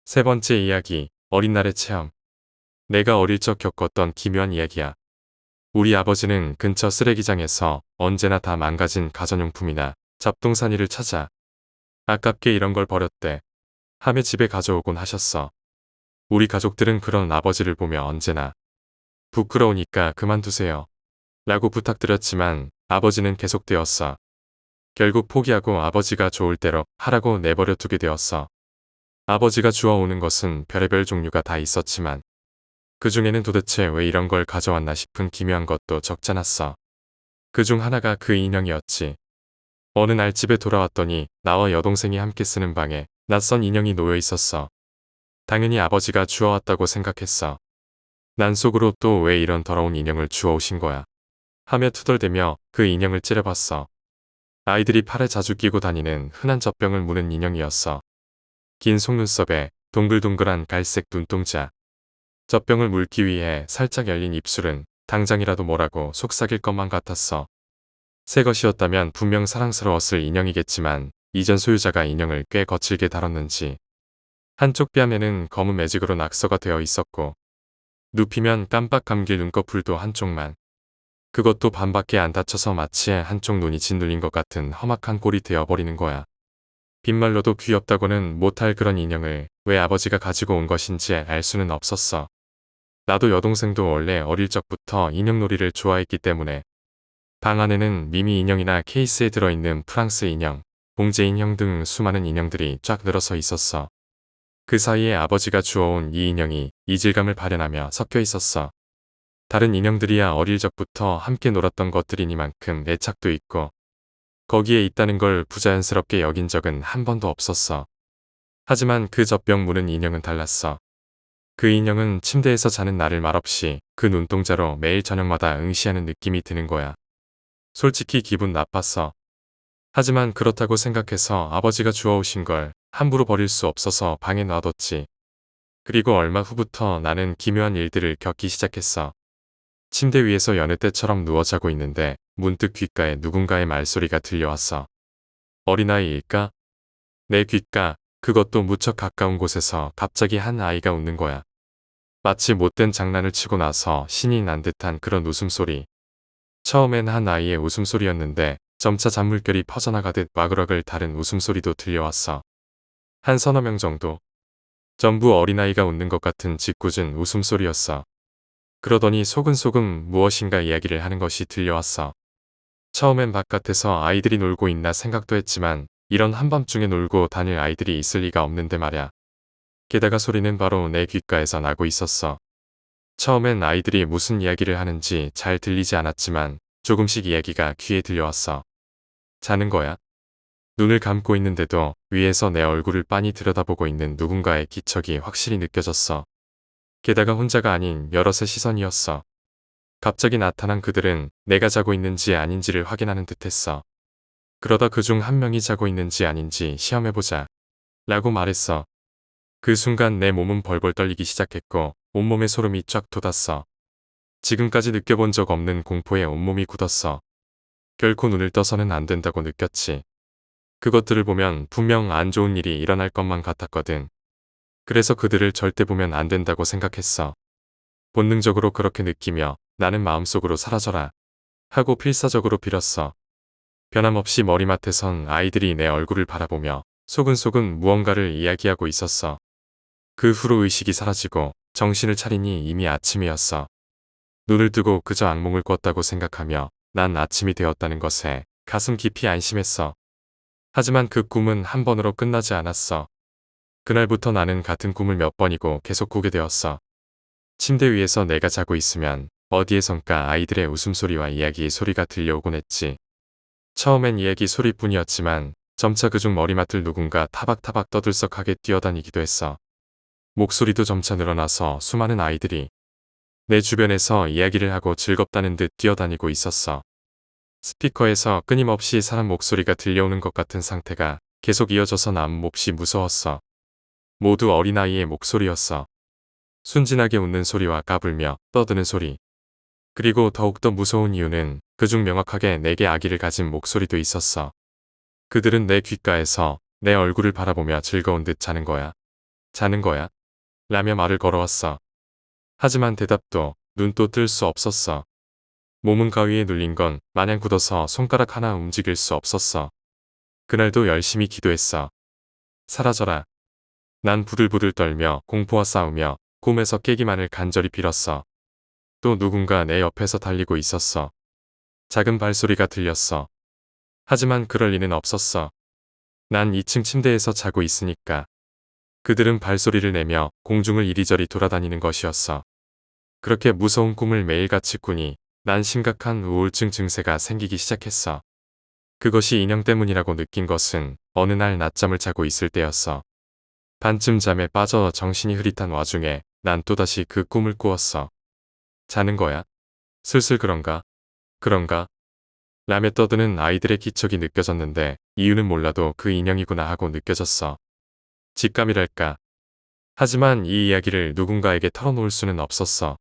3번째 이야기, 어린 날의 체험. 내가 어릴 적 겪었던 기묘한 이야기야. 우리 아버지는 근처 쓰레기장에서 언제나 다 망가진 가전용품이나 잡동사니를 찾아 아깝게 이런 걸 버렸대 하며 집에 가져오곤 하셨어. 우리 가족들은 그런 아버지를 보며 언제나 부끄러우니까 그만두세요 라고 부탁드렸지만 아버지는 계속되었어. 결국 포기하고 아버지가 좋을 대로 하라고 내버려 두게 되었어. 아버지가 주워오는 것은 별의별 종류가 다 있었지만 그 중에는 도대체 왜 이런 걸 가져왔나 싶은 기묘한 것도 적잖았어. 그 중 하나가 그 인형이었지. 어느 날 집에 돌아왔더니 나와 여동생이 함께 쓰는 방에 낯선 인형이 놓여 있었어. 당연히 아버지가 주워왔다고 생각했어. 난 속으로 또 왜 이런 더러운 인형을 주워오신 거야 하며 투덜대며 그 인형을 찌려봤어. 아이들이 팔에 자주 끼고 다니는 흔한 젖병을 무는 인형이었어. 긴 속눈썹에 동글동글한 갈색 눈동자. 젖병을 물기 위해 살짝 열린 입술은 당장이라도 뭐라고 속삭일 것만 같았어. 새 것이었다면 분명 사랑스러웠을 인형이겠지만 이전 소유자가 인형을 꽤 거칠게 다뤘는지 한쪽 뺨에는 검은 매직으로 낙서가 되어 있었고 눕히면 깜빡 감길 눈꺼풀도 한쪽만. 그것도 반밖에 안 닫혀서 마치 한쪽 눈이 짓눌린 것 같은 험악한 꼴이 되어버리는 거야. 빈말로도 귀엽다고는 못할 그런 인형을 왜 아버지가 가지고 온 것인지 알 수는 없었어. 나도 여동생도 원래 어릴 적부터 인형놀이를 좋아했기 때문에 방 안에는 미미 인형이나 케이스에 들어있는 프랑스 인형, 봉제 인형 등 수많은 인형들이 쫙 늘어서 있었어. 그 사이에 아버지가 주워온 이 인형이 이질감을 발현하며 섞여 있었어. 다른 인형들이야 어릴 적부터 함께 놀았던 것들이니만큼 애착도 있고 거기에 있다는 걸 부자연스럽게 여긴 적은 한 번도 없었어. 하지만 그 젖병 무는 인형은 달랐어. 그 인형은 침대에서 자는 나를 말없이 그 눈동자로 매일 저녁마다 응시하는 느낌이 드는 거야. 솔직히 기분 나빴어. 하지만 그렇다고 생각해서 아버지가 주워오신 걸 함부로 버릴 수 없어서 방에 놔뒀지. 그리고 얼마 후부터 나는 기묘한 일들을 겪기 시작했어. 침대 위에서 여느 때처럼 누워 자고 있는데 문득 귓가에 누군가의 말소리가 들려왔어. 어린아이일까? 내 귓가, 그것도 무척 가까운 곳에서 갑자기 한 아이가 웃는 거야. 마치 못된 장난을 치고 나서 신이 난 듯한 그런 웃음소리. 처음엔 한 아이의 웃음소리였는데 점차 잔물결이 퍼져나가듯 와그럭을 다른 웃음소리도 들려왔어. 한 서너 명 정도. 전부 어린아이가 웃는 것 같은 짓궂은 웃음소리였어. 그러더니 소근소근 무엇인가 이야기를 하는 것이 들려왔어. 처음엔 바깥에서 아이들이 놀고 있나 생각도 했지만 이런 한밤중에 놀고 다닐 아이들이 있을 리가 없는데 말야. 게다가 소리는 바로 내 귓가에서 나고 있었어. 처음엔 아이들이 무슨 이야기를 하는지 잘 들리지 않았지만 조금씩 이야기가 귀에 들려왔어. 자는 거야? 눈을 감고 있는데도 위에서 내 얼굴을 빤히 들여다보고 있는 누군가의 기척이 확실히 느껴졌어. 게다가 혼자가 아닌 여럿의 시선이었어. 갑자기 나타난 그들은 내가 자고 있는지 아닌지를 확인하는 듯했어. 그러다 그중 한 명이 자고 있는지 아닌지 시험해보자. 라고 말했어. 그 순간 내 몸은 벌벌 떨리기 시작했고 온몸에 소름이 쫙 돋았어. 지금까지 느껴본 적 없는 공포에 온몸이 굳었어. 결코 눈을 떠서는 안 된다고 느꼈지. 그것들을 보면 분명 안 좋은 일이 일어날 것만 같았거든. 그래서 그들을 절대 보면 안 된다고 생각했어. 본능적으로 그렇게 느끼며 나는 마음속으로 사라져라 하고 필사적으로 빌었어. 변함없이 머리맡에선 아이들이 내 얼굴을 바라보며 소근소근 무언가를 이야기하고 있었어. 그 후로 의식이 사라지고 정신을 차리니 이미 아침이었어. 눈을 뜨고 그저 악몽을 꿨다고 생각하며 난 아침이 되었다는 것에 가슴 깊이 안심했어. 하지만 그 꿈은 한 번으로 끝나지 않았어. 그날부터 나는 같은 꿈을 몇 번이고 계속 꾸게 되었어. 침대 위에서 내가 자고 있으면 어디에선가 아이들의 웃음소리와 이야기의 소리가 들려오곤 했지. 처음엔 이야기 소리뿐이었지만 점차 그중 머리맡을 누군가 타박타박 떠들썩하게 뛰어다니기도 했어. 목소리도 점차 늘어나서 수많은 아이들이 내 주변에서 이야기를 하고 즐겁다는 듯 뛰어다니고 있었어. 스피커에서 끊임없이 사람 목소리가 들려오는 것 같은 상태가 계속 이어져서 난 몹시 무서웠어. 모두 어린아이의 목소리였어. 순진하게 웃는 소리와 까불며 떠드는 소리. 그리고 더욱더 무서운 이유는 그중 명확하게 내게 아기를 가진 목소리도 있었어. 그들은 내 귓가에서 내 얼굴을 바라보며 즐거운 듯 자는 거야. 자는 거야? 라며 말을 걸어왔어. 하지만 대답도 눈도 뜰 수 없었어. 몸은 가위에 눌린 건 마냥 굳어서 손가락 하나 움직일 수 없었어. 그날도 열심히 기도했어. 사라져라. 난 부들부들 떨며 공포와 싸우며 꿈에서 깨기만을 간절히 빌었어. 또 누군가 내 옆에서 달리고 있었어. 작은 발소리가 들렸어. 하지만 그럴 리는 없었어. 난 2층 침대에서 자고 있으니까. 그들은 발소리를 내며 공중을 이리저리 돌아다니는 것이었어. 그렇게 무서운 꿈을 매일같이 꾸니 난 심각한 우울증 증세가 생기기 시작했어. 그것이 인형 때문이라고 느낀 것은 어느 날 낮잠을 자고 있을 때였어. 반쯤 잠에 빠져 정신이 흐릿한 와중에 난 또다시 그 꿈을 꾸었어. 자는 거야? 슬슬 그런가? 그런가? 라며 떠드는 아이들의 기척이 느껴졌는데 이유는 몰라도 그 인형이구나 하고 느껴졌어. 직감이랄까. 하지만 이 이야기를 누군가에게 털어놓을 수는 없었어.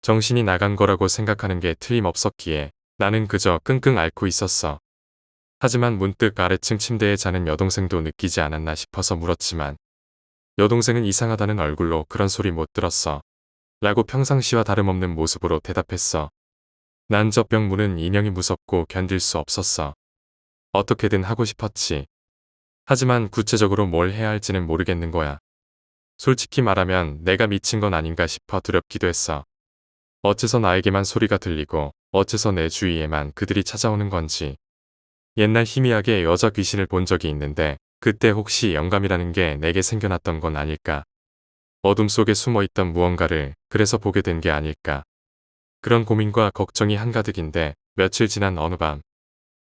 정신이 나간 거라고 생각하는 게 틀림없었기에 나는 그저 끙끙 앓고 있었어. 하지만 문득 아래층 침대에 자는 여동생도 느끼지 않았나 싶어서 물었지만 여동생은 이상하다는 얼굴로 그런 소리 못 들었어. 라고 평상시와 다름없는 모습으로 대답했어. 난 젖병 무는 인형이 무섭고 견딜 수 없었어. 어떻게든 하고 싶었지. 하지만 구체적으로 뭘 해야 할지는 모르겠는 거야. 솔직히 말하면 내가 미친 건 아닌가 싶어 두렵기도 했어. 어째서 나에게만 소리가 들리고 어째서 내 주위에만 그들이 찾아오는 건지. 옛날 희미하게 여자 귀신을 본 적이 있는데 그때 혹시 영감이라는 게 내게 생겨났던 건 아닐까. 어둠 속에 숨어있던 무언가를 그래서 보게 된 게 아닐까. 그런 고민과 걱정이 한가득인데 며칠 지난 어느 밤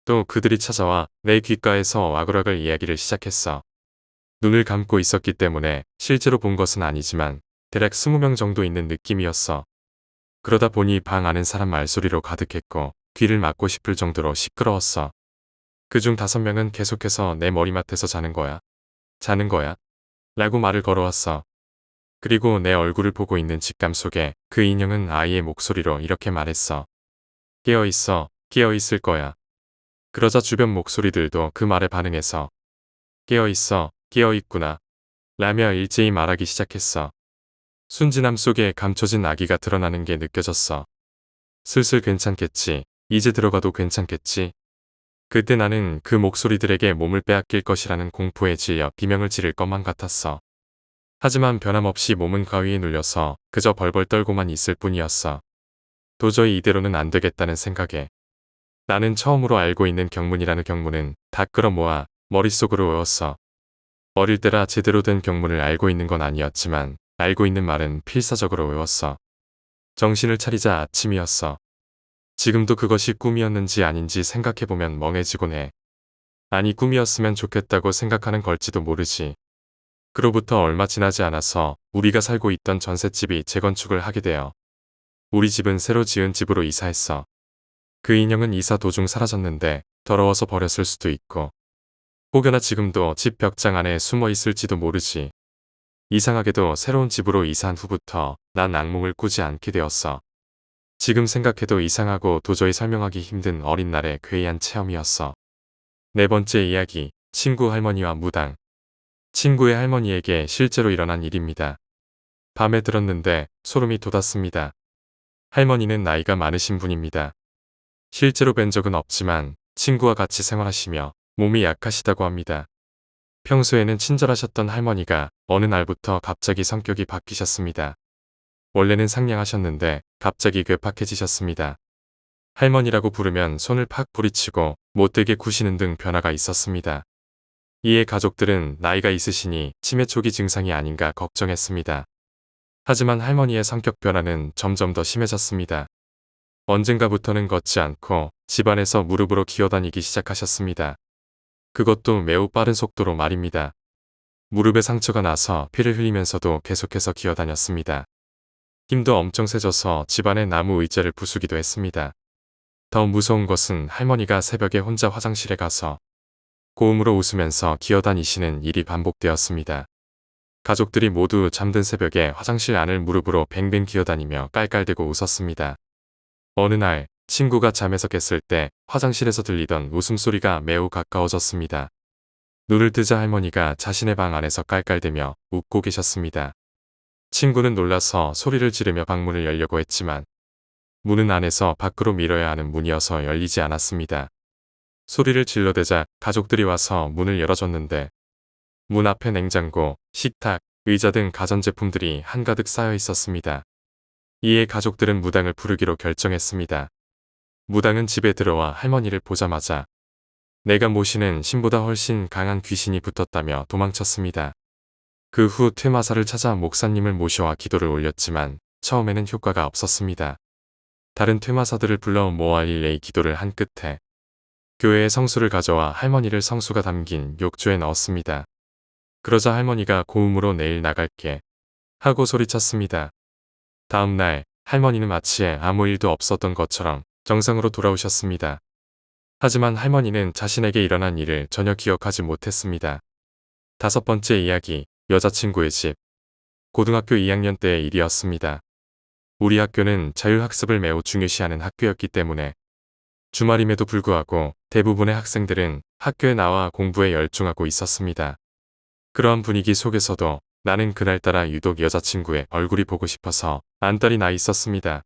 또 그들이 찾아와 내 귓가에서 와글와글 이야기를 시작했어. 눈을 감고 있었기 때문에 실제로 본 것은 아니지만 대략 20명 정도 있는 느낌이었어. 그러다 보니 방 안은 사람 말소리로 가득했고 귀를 막고 싶을 정도로 시끄러웠어. 그중 5명은 계속해서 내 머리맡에서 자는 거야. 자는 거야. 라고 말을 걸어왔어. 그리고 내 얼굴을 보고 있는 직감 속에 그 인형은 아이의 목소리로 이렇게 말했어. 깨어있어. 깨어있을 거야. 그러자 주변 목소리들도 그 말에 반응해서 깨어있어. 깨어있구나. 라며 일제히 말하기 시작했어. 순진함 속에 감춰진 아기가 드러나는 게 느껴졌어. 슬슬 괜찮겠지. 이제 들어가도 괜찮겠지. 그때 나는 그 목소리들에게 몸을 빼앗길 것이라는 공포에 질려 비명을 지를 것만 같았어. 하지만 변함없이 몸은 가위에 눌려서 그저 벌벌 떨고만 있을 뿐이었어. 도저히 이대로는 안 되겠다는 생각에 나는 처음으로 알고 있는 경문이라는 경문은 다 끌어모아 머릿속으로 외웠어. 어릴 때라 제대로 된 경문을 알고 있는 건 아니었지만 알고 있는 말은 필사적으로 외웠어. 정신을 차리자 아침이었어. 지금도 그것이 꿈이었는지 아닌지 생각해보면 멍해지곤 해. 아니 꿈이었으면 좋겠다고 생각하는 걸지도 모르지. 그로부터 얼마 지나지 않아서 우리가 살고 있던 전셋집이 재건축을 하게 되어 우리 집은 새로 지은 집으로 이사했어. 그 인형은 이사 도중 사라졌는데 더러워서 버렸을 수도 있고 혹여나 지금도 집 벽장 안에 숨어 있을지도 모르지. 이상하게도 새로운 집으로 이사한 후부터 난 악몽을 꾸지 않게 되었어. 지금 생각해도 이상하고 도저히 설명하기 힘든 어린 날의 괴이한 체험이었어. 네 번째 이야기, 친구 할머니와 무당. 친구의 할머니에게 실제로 일어난 일입니다. 밤에 들었는데 소름이 돋았습니다. 할머니는 나이가 많으신 분입니다. 실제로 뵌 적은 없지만 친구와 같이 생활하시며 몸이 약하시다고 합니다. 평소에는 친절하셨던 할머니가 어느 날부터 갑자기 성격이 바뀌셨습니다. 원래는 상냥하셨는데 갑자기 괴팍해지셨습니다. 할머니라고 부르면 손을 팍 부리치고 못되게 구시는 등 변화가 있었습니다. 이에 가족들은 나이가 있으시니 치매 초기 증상이 아닌가 걱정했습니다. 하지만 할머니의 성격 변화는 점점 더 심해졌습니다. 언젠가부터는 걷지 않고 집안에서 무릎으로 기어다니기 시작하셨습니다. 그것도 매우 빠른 속도로 말입니다. 무릎에 상처가 나서 피를 흘리면서도 계속해서 기어다녔습니다. 힘도 엄청 세져서 집안의 나무 의자를 부수기도 했습니다. 더 무서운 것은 할머니가 새벽에 혼자 화장실에 가서 고음으로 웃으면서 기어다니시는 일이 반복되었습니다. 가족들이 모두 잠든 새벽에 화장실 안을 무릎으로 뱅뱅 기어다니며 깔깔대고 웃었습니다. 어느 날 친구가 잠에서 깼을 때 화장실에서 들리던 웃음소리가 매우 가까워졌습니다. 눈을 뜨자 할머니가 자신의 방 안에서 깔깔대며 웃고 계셨습니다. 친구는 놀라서 소리를 지르며 방문을 열려고 했지만 문은 안에서 밖으로 밀어야 하는 문이어서 열리지 않았습니다. 소리를 질러대자 가족들이 와서 문을 열어줬는데 문 앞에 냉장고, 식탁, 의자 등 가전제품들이 한가득 쌓여 있었습니다. 이에 가족들은 무당을 부르기로 결정했습니다. 무당은 집에 들어와 할머니를 보자마자 내가 모시는 신보다 훨씬 강한 귀신이 붙었다며 도망쳤습니다. 그 후 퇴마사를 찾아 목사님을 모셔와 기도를 올렸지만 처음에는 효과가 없었습니다. 다른 퇴마사들을 불러 모아 릴레이 기도를 한 끝에 교회에 성수를 가져와 할머니를 성수가 담긴 욕조에 넣었습니다. 그러자 할머니가 고음으로 내일 나갈게 하고 소리쳤습니다. 다음 날 할머니는 마치 아무 일도 없었던 것처럼 정상으로 돌아오셨습니다. 하지만 할머니는 자신에게 일어난 일을 전혀 기억하지 못했습니다. 5번째 이야기, 여자친구의 집. 고등학교 2학년 때의 일이었습니다. 우리 학교는 자율학습을 매우 중요시하는 학교였기 때문에 주말임에도 불구하고 대부분의 학생들은 학교에 나와 공부에 열중하고 있었습니다. 그러한 분위기 속에서도 나는 그날따라 유독 여자친구의 얼굴이 보고 싶어서 안달이 나 있었습니다.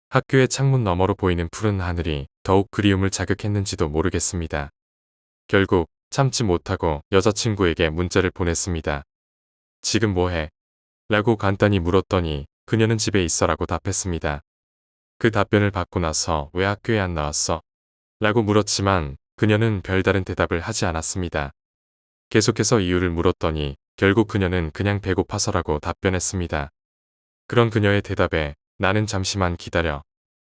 학교의 창문 너머로 보이는 푸른 하늘이 더욱 그리움을 자극했는지도 모르겠습니다. 결국 참지 못하고 여자친구에게 문자를 보냈습니다. 지금 뭐해? 라고 간단히 물었더니 그녀는 집에 있어라고 답했습니다. 그 답변을 받고 나서 왜 학교에 안 나왔어? 라고 물었지만 그녀는 별다른 대답을 하지 않았습니다. 계속해서 이유를 물었더니 결국 그녀는 그냥 배고파서라고 답변했습니다. 그런 그녀의 대답에 나는 잠시만 기다려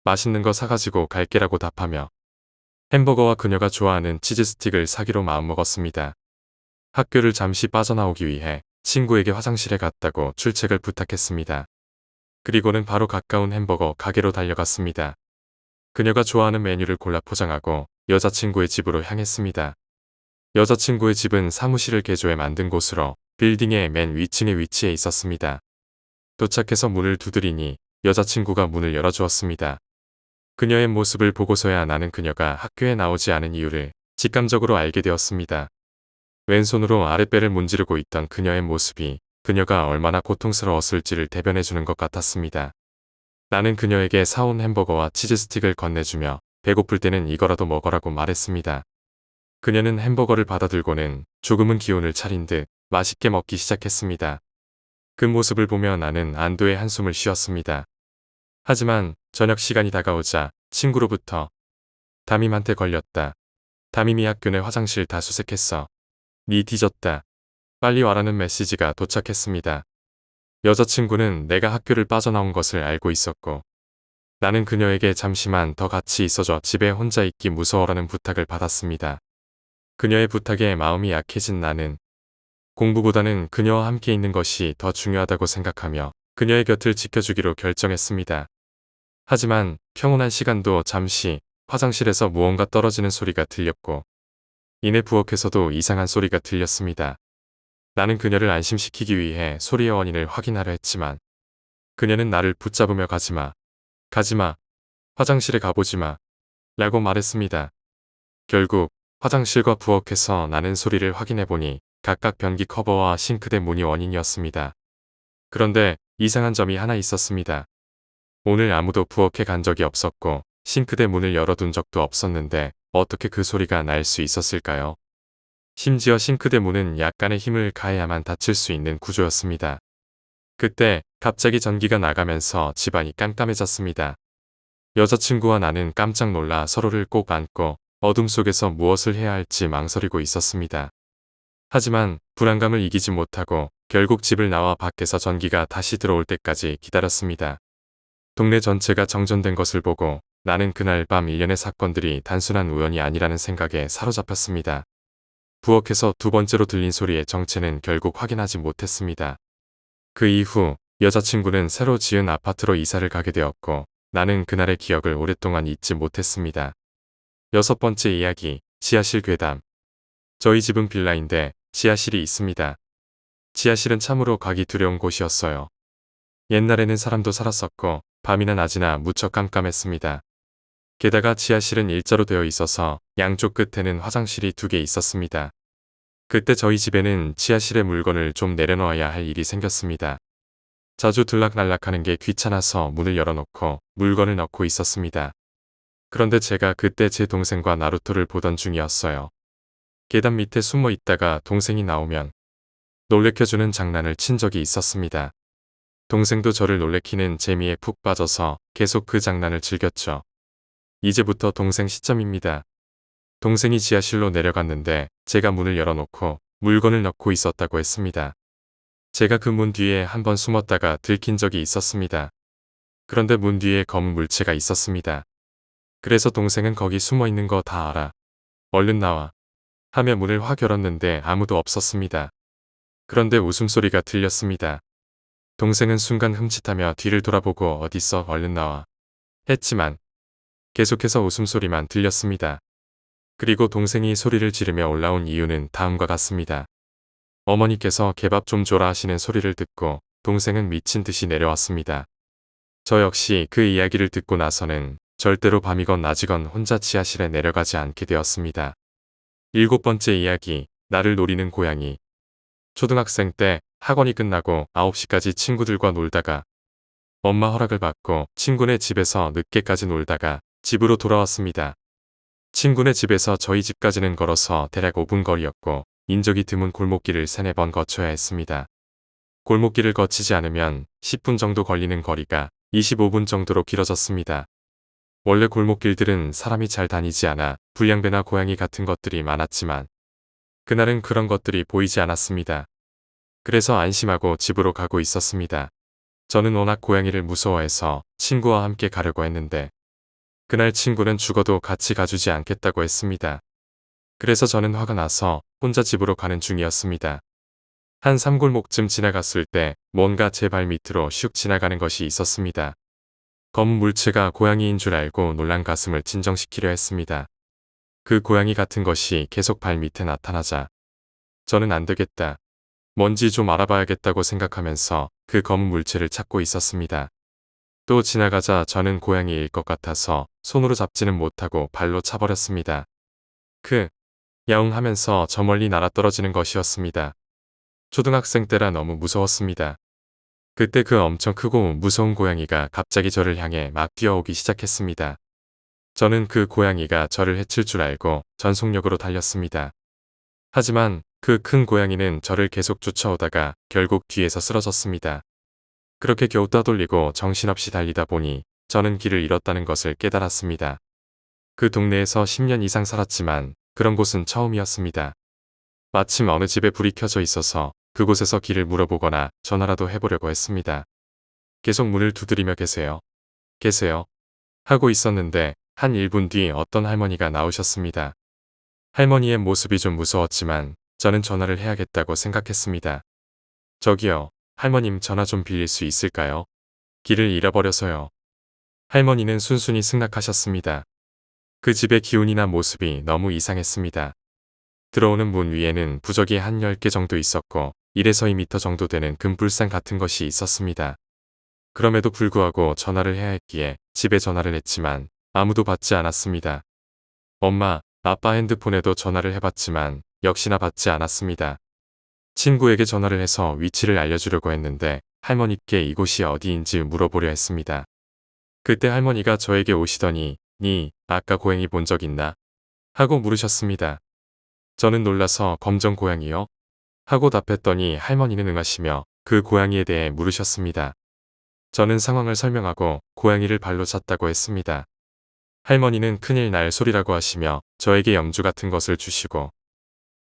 맛있는 거 사가지고 갈게라고 답하며 햄버거와 그녀가 좋아하는 치즈 스틱을 사기로 마음먹었습니다. 학교를 잠시 빠져나오기 위해 친구에게 화장실에 갔다고 출첵을 부탁했습니다. 그리고는 바로 가까운 햄버거 가게로 달려갔습니다. 그녀가 좋아하는 메뉴를 골라 포장하고 여자친구의 집으로 향했습니다. 여자친구의 집은 사무실을 개조해 만든 곳으로 빌딩의 맨 위층에 위치해 있었습니다. 도착해서 문을 두드리니 여자친구가 문을 열어주었습니다. 그녀의 모습을 보고서야 나는 그녀가 학교에 나오지 않은 이유를 직감적으로 알게 되었습니다. 왼손으로 아랫배를 문지르고 있던 그녀의 모습이 그녀가 얼마나 고통스러웠을지를 대변해주는 것 같았습니다. 나는 그녀에게 사온 햄버거와 치즈 스틱을 건네주며 배고플 때는 이거라도 먹어라고 말했습니다. 그녀는 햄버거를 받아들고는 조금은 기운을 차린 듯 맛있게 먹기 시작했습니다. 그 모습을 보며 나는 안도의 한숨을 쉬었습니다. 하지만 저녁 시간이 다가오자 친구로부터 담임한테 걸렸다. 담임이 학교 내 화장실 다 수색했어. 니 뒤졌다. 빨리 와라는 메시지가 도착했습니다. 여자친구는 내가 학교를 빠져나온 것을 알고 있었고 나는 그녀에게 잠시만 더 같이 있어줘 집에 혼자 있기 무서워라는 부탁을 받았습니다. 그녀의 부탁에 마음이 약해진 나는 공부보다는 그녀와 함께 있는 것이 더 중요하다고 생각하며 그녀의 곁을 지켜주기로 결정했습니다. 하지만 평온한 시간도 잠시 화장실에서 무언가 떨어지는 소리가 들렸고 이내 부엌에서도 이상한 소리가 들렸습니다. 나는 그녀를 안심시키기 위해 소리의 원인을 확인하려 했지만 그녀는 나를 붙잡으며 가지마, 가지마, 화장실에 가보지마 라고 말했습니다. 결국 화장실과 부엌에서 나는 소리를 확인해보니 각각 변기 커버와 싱크대 문이 원인이었습니다. 그런데 이상한 점이 하나 있었습니다. 오늘 아무도 부엌에 간 적이 없었고 싱크대 문을 열어둔 적도 없었는데 어떻게 그 소리가 날 수 있었을까요? 심지어 싱크대 문은 약간의 힘을 가해야만 닫힐 수 있는 구조였습니다. 그때 갑자기 전기가 나가면서 집안이 깜깜해졌습니다. 여자친구와 나는 깜짝 놀라 서로를 꼭 안고 어둠 속에서 무엇을 해야 할지 망설이고 있었습니다. 하지만 불안감을 이기지 못하고 결국 집을 나와 밖에서 전기가 다시 들어올 때까지 기다렸습니다. 동네 전체가 정전된 것을 보고 나는 그날 밤 일련의 사건들이 단순한 우연이 아니라는 생각에 사로잡혔습니다. 부엌에서 두 번째로 들린 소리의 정체는 결국 확인하지 못했습니다. 그 이후 여자친구는 새로 지은 아파트로 이사를 가게 되었고 나는 그날의 기억을 오랫동안 잊지 못했습니다. 여섯 번째 이야기, 지하실 괴담. 저희 집은 빌라인데 지하실이 있습니다. 지하실은 참으로 가기 두려운 곳이었어요. 옛날에는 사람도 살았었고 밤이나 낮이나 무척 깜깜했습니다. 게다가 지하실은 일자로 되어 있어서 양쪽 끝에는 화장실이 두 개 있었습니다. 그때 저희 집에는 지하실에 물건을 좀 내려놓아야 할 일이 생겼습니다. 자주 들락날락하는 게 귀찮아서 문을 열어놓고 물건을 넣고 있었습니다. 그런데 제가 그때 제 동생과 나루토를 보던 중이었어요. 계단 밑에 숨어 있다가 동생이 나오면 놀래켜주는 장난을 친 적이 있었습니다. 동생도 저를 놀래키는 재미에 푹 빠져서 계속 그 장난을 즐겼죠. 이제부터 동생 시점입니다. 동생이 지하실로 내려갔는데 제가 문을 열어놓고 물건을 넣고 있었다고 했습니다. 제가 그 문 뒤에 한번 숨었다가 들킨 적이 있었습니다. 그런데 문 뒤에 검은 물체가 있었습니다. 그래서 동생은 거기 숨어 있는 거 다 알아. 얼른 나와. 하며 문을 확 열었는데 아무도 없었습니다. 그런데 웃음소리가 들렸습니다. 동생은 순간 흠칫하며 뒤를 돌아보고 어딨어 얼른 나와. 했지만 계속해서 웃음소리만 들렸습니다. 그리고 동생이 소리를 지르며 올라온 이유는 다음과 같습니다. 어머니께서 개밥 좀 줘라 하시는 소리를 듣고 동생은 미친 듯이 내려왔습니다. 저 역시 그 이야기를 듣고 나서는 절대로 밤이건 낮이건 혼자 지하실에 내려가지 않게 되었습니다. 일곱 번째 이야기, 나를 노리는 고양이. 초등학생 때 학원이 끝나고 9시까지 친구들과 놀다가 엄마 허락을 받고 친구네 집에서 늦게까지 놀다가 집으로 돌아왔습니다. 친구네 집에서 저희 집까지는 걸어서 대략 5분 거리였고 인적이 드문 골목길을 3-4번 거쳐야 했습니다. 골목길을 거치지 않으면 10분 정도 걸리는 거리가 25분 정도로 길어졌습니다. 원래 골목길들은 사람이 잘 다니지 않아 불량배나 고양이 같은 것들이 많았지만 그날은 그런 것들이 보이지 않았습니다. 그래서 안심하고 집으로 가고 있었습니다. 저는 워낙 고양이를 무서워해서 친구와 함께 가려고 했는데 그날 친구는 죽어도 같이 가주지 않겠다고 했습니다. 그래서 저는 화가 나서 혼자 집으로 가는 중이었습니다. 한 삼골목쯤 지나갔을 때 뭔가 제 발 밑으로 슉 지나가는 것이 있었습니다. 검은 물체가 고양이인 줄 알고 놀란 가슴을 진정시키려 했습니다. 그 고양이 같은 것이 계속 발 밑에 나타나자 저는 안 되겠다. 뭔지 좀 알아봐야겠다고 생각하면서 그 검은 물체를 찾고 있었습니다. 또 지나가자 저는 고양이일 것 같아서 손으로 잡지는 못하고 발로 차버렸습니다. 야웅 하면서 저 멀리 날아떨어지는 것이었습니다. 초등학생 때라 너무 무서웠습니다. 그때 그 엄청 크고 무서운 고양이가 갑자기 저를 향해 막 뛰어오기 시작했습니다. 저는 그 고양이가 저를 해칠 줄 알고 전속력으로 달렸습니다. 하지만 그 큰 고양이는 저를 계속 쫓아오다가 결국 뒤에서 쓰러졌습니다. 그렇게 겨우 떠돌리고 정신없이 달리다 보니 저는 길을 잃었다는 것을 깨달았습니다. 그 동네에서 10년 이상 살았지만 그런 곳은 처음이었습니다. 마침 어느 집에 불이 켜져 있어서 그곳에서 길을 물어보거나 전화라도 해보려고 했습니다. 계속 문을 두드리며 계세요. 계세요. 하고 있었는데 한 1분 뒤 어떤 할머니가 나오셨습니다. 할머니의 모습이 좀 무서웠지만 저는 전화를 해야겠다고 생각했습니다. 저기요, 할머님 전화 좀 빌릴 수 있을까요? 길을 잃어버려서요. 할머니는 순순히 승낙하셨습니다. 그 집의 기운이나 모습이 너무 이상했습니다. 들어오는 문 위에는 부적이 한 10개 정도 있었고 1에서 2m 정도 되는 금불상 같은 것이 있었습니다. 그럼에도 불구하고 전화를 해야 했기에 집에 전화를 했지만 아무도 받지 않았습니다. 엄마, 아빠 핸드폰에도 전화를 해봤지만 역시나 받지 않았습니다. 친구에게 전화를 해서 위치를 알려주려고 했는데 할머니께 이곳이 어디인지 물어보려 했습니다. 그때 할머니가 저에게 오시더니 니 아까 고양이 본 적 있나? 하고 물으셨습니다. 저는 놀라서 검정 고양이요? 하고 답했더니 할머니는 응하시며 그 고양이에 대해 물으셨습니다. 저는 상황을 설명하고 고양이를 발로 찼다고 했습니다. 할머니는 큰일 날 소리라고 하시며 저에게 염주 같은 것을 주시고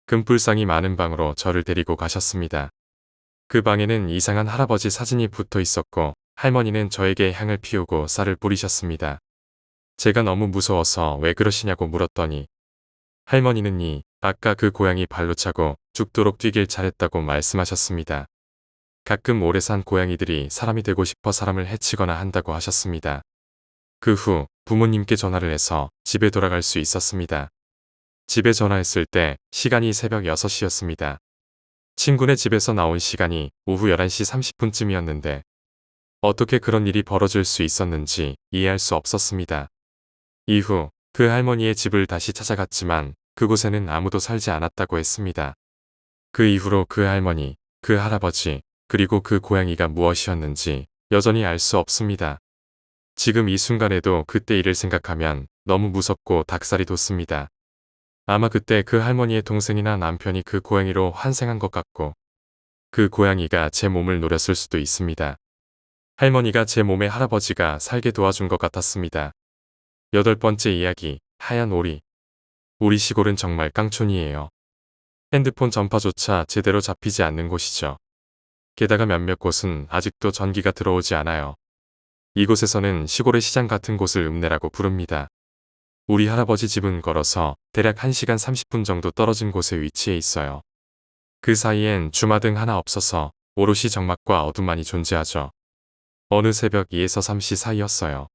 금불상이 많은 방으로 저를 데리고 가셨습니다. 그 방에는 이상한 할아버지 사진이 붙어 있었고 할머니는 저에게 향을 피우고 쌀을 뿌리셨습니다. 제가 너무 무서워서 왜 그러시냐고 물었더니 할머니는 아까 그 고양이 발로 차고 죽도록 뛰길 잘했다고 말씀하셨습니다. 가끔 오래 산 고양이들이 사람이 되고 싶어 사람을 해치거나 한다고 하셨습니다. 그 후 부모님께 전화를 해서 집에 돌아갈 수 있었습니다. 집에 전화했을 때 시간이 새벽 6시였습니다. 친구네 집에서 나온 시간이 오후 11시 30분쯤이었는데 어떻게 그런 일이 벌어질 수 있었는지 이해할 수 없었습니다. 이후 그 할머니의 집을 다시 찾아갔지만 그곳에는 아무도 살지 않았다고 했습니다. 그 이후로 그 할머니, 그 할아버지, 그리고 그 고양이가 무엇이었는지 여전히 알 수 없습니다. 지금 이 순간에도 그때 일을 생각하면 너무 무섭고 닭살이 돋습니다. 아마 그때 그 할머니의 동생이나 남편이 그 고양이로 환생한 것 같고 그 고양이가 제 몸을 노렸을 수도 있습니다. 할머니가 제 몸에 할아버지가 살게 도와준 것 같았습니다. 8번째 이야기, 하얀 오리. 우리 시골은 정말 깡촌이에요. 핸드폰 전파조차 제대로 잡히지 않는 곳이죠. 게다가 몇몇 곳은 아직도 전기가 들어오지 않아요. 이곳에서는 시골의 시장 같은 곳을 읍내라고 부릅니다. 우리 할아버지 집은 걸어서 대략 1시간 30분 정도 떨어진 곳에 위치해 있어요. 그 사이엔 주마등 하나 없어서 오롯이 적막과 어둠만이 존재하죠. 어느 새벽 2에서 3시 사이였어요.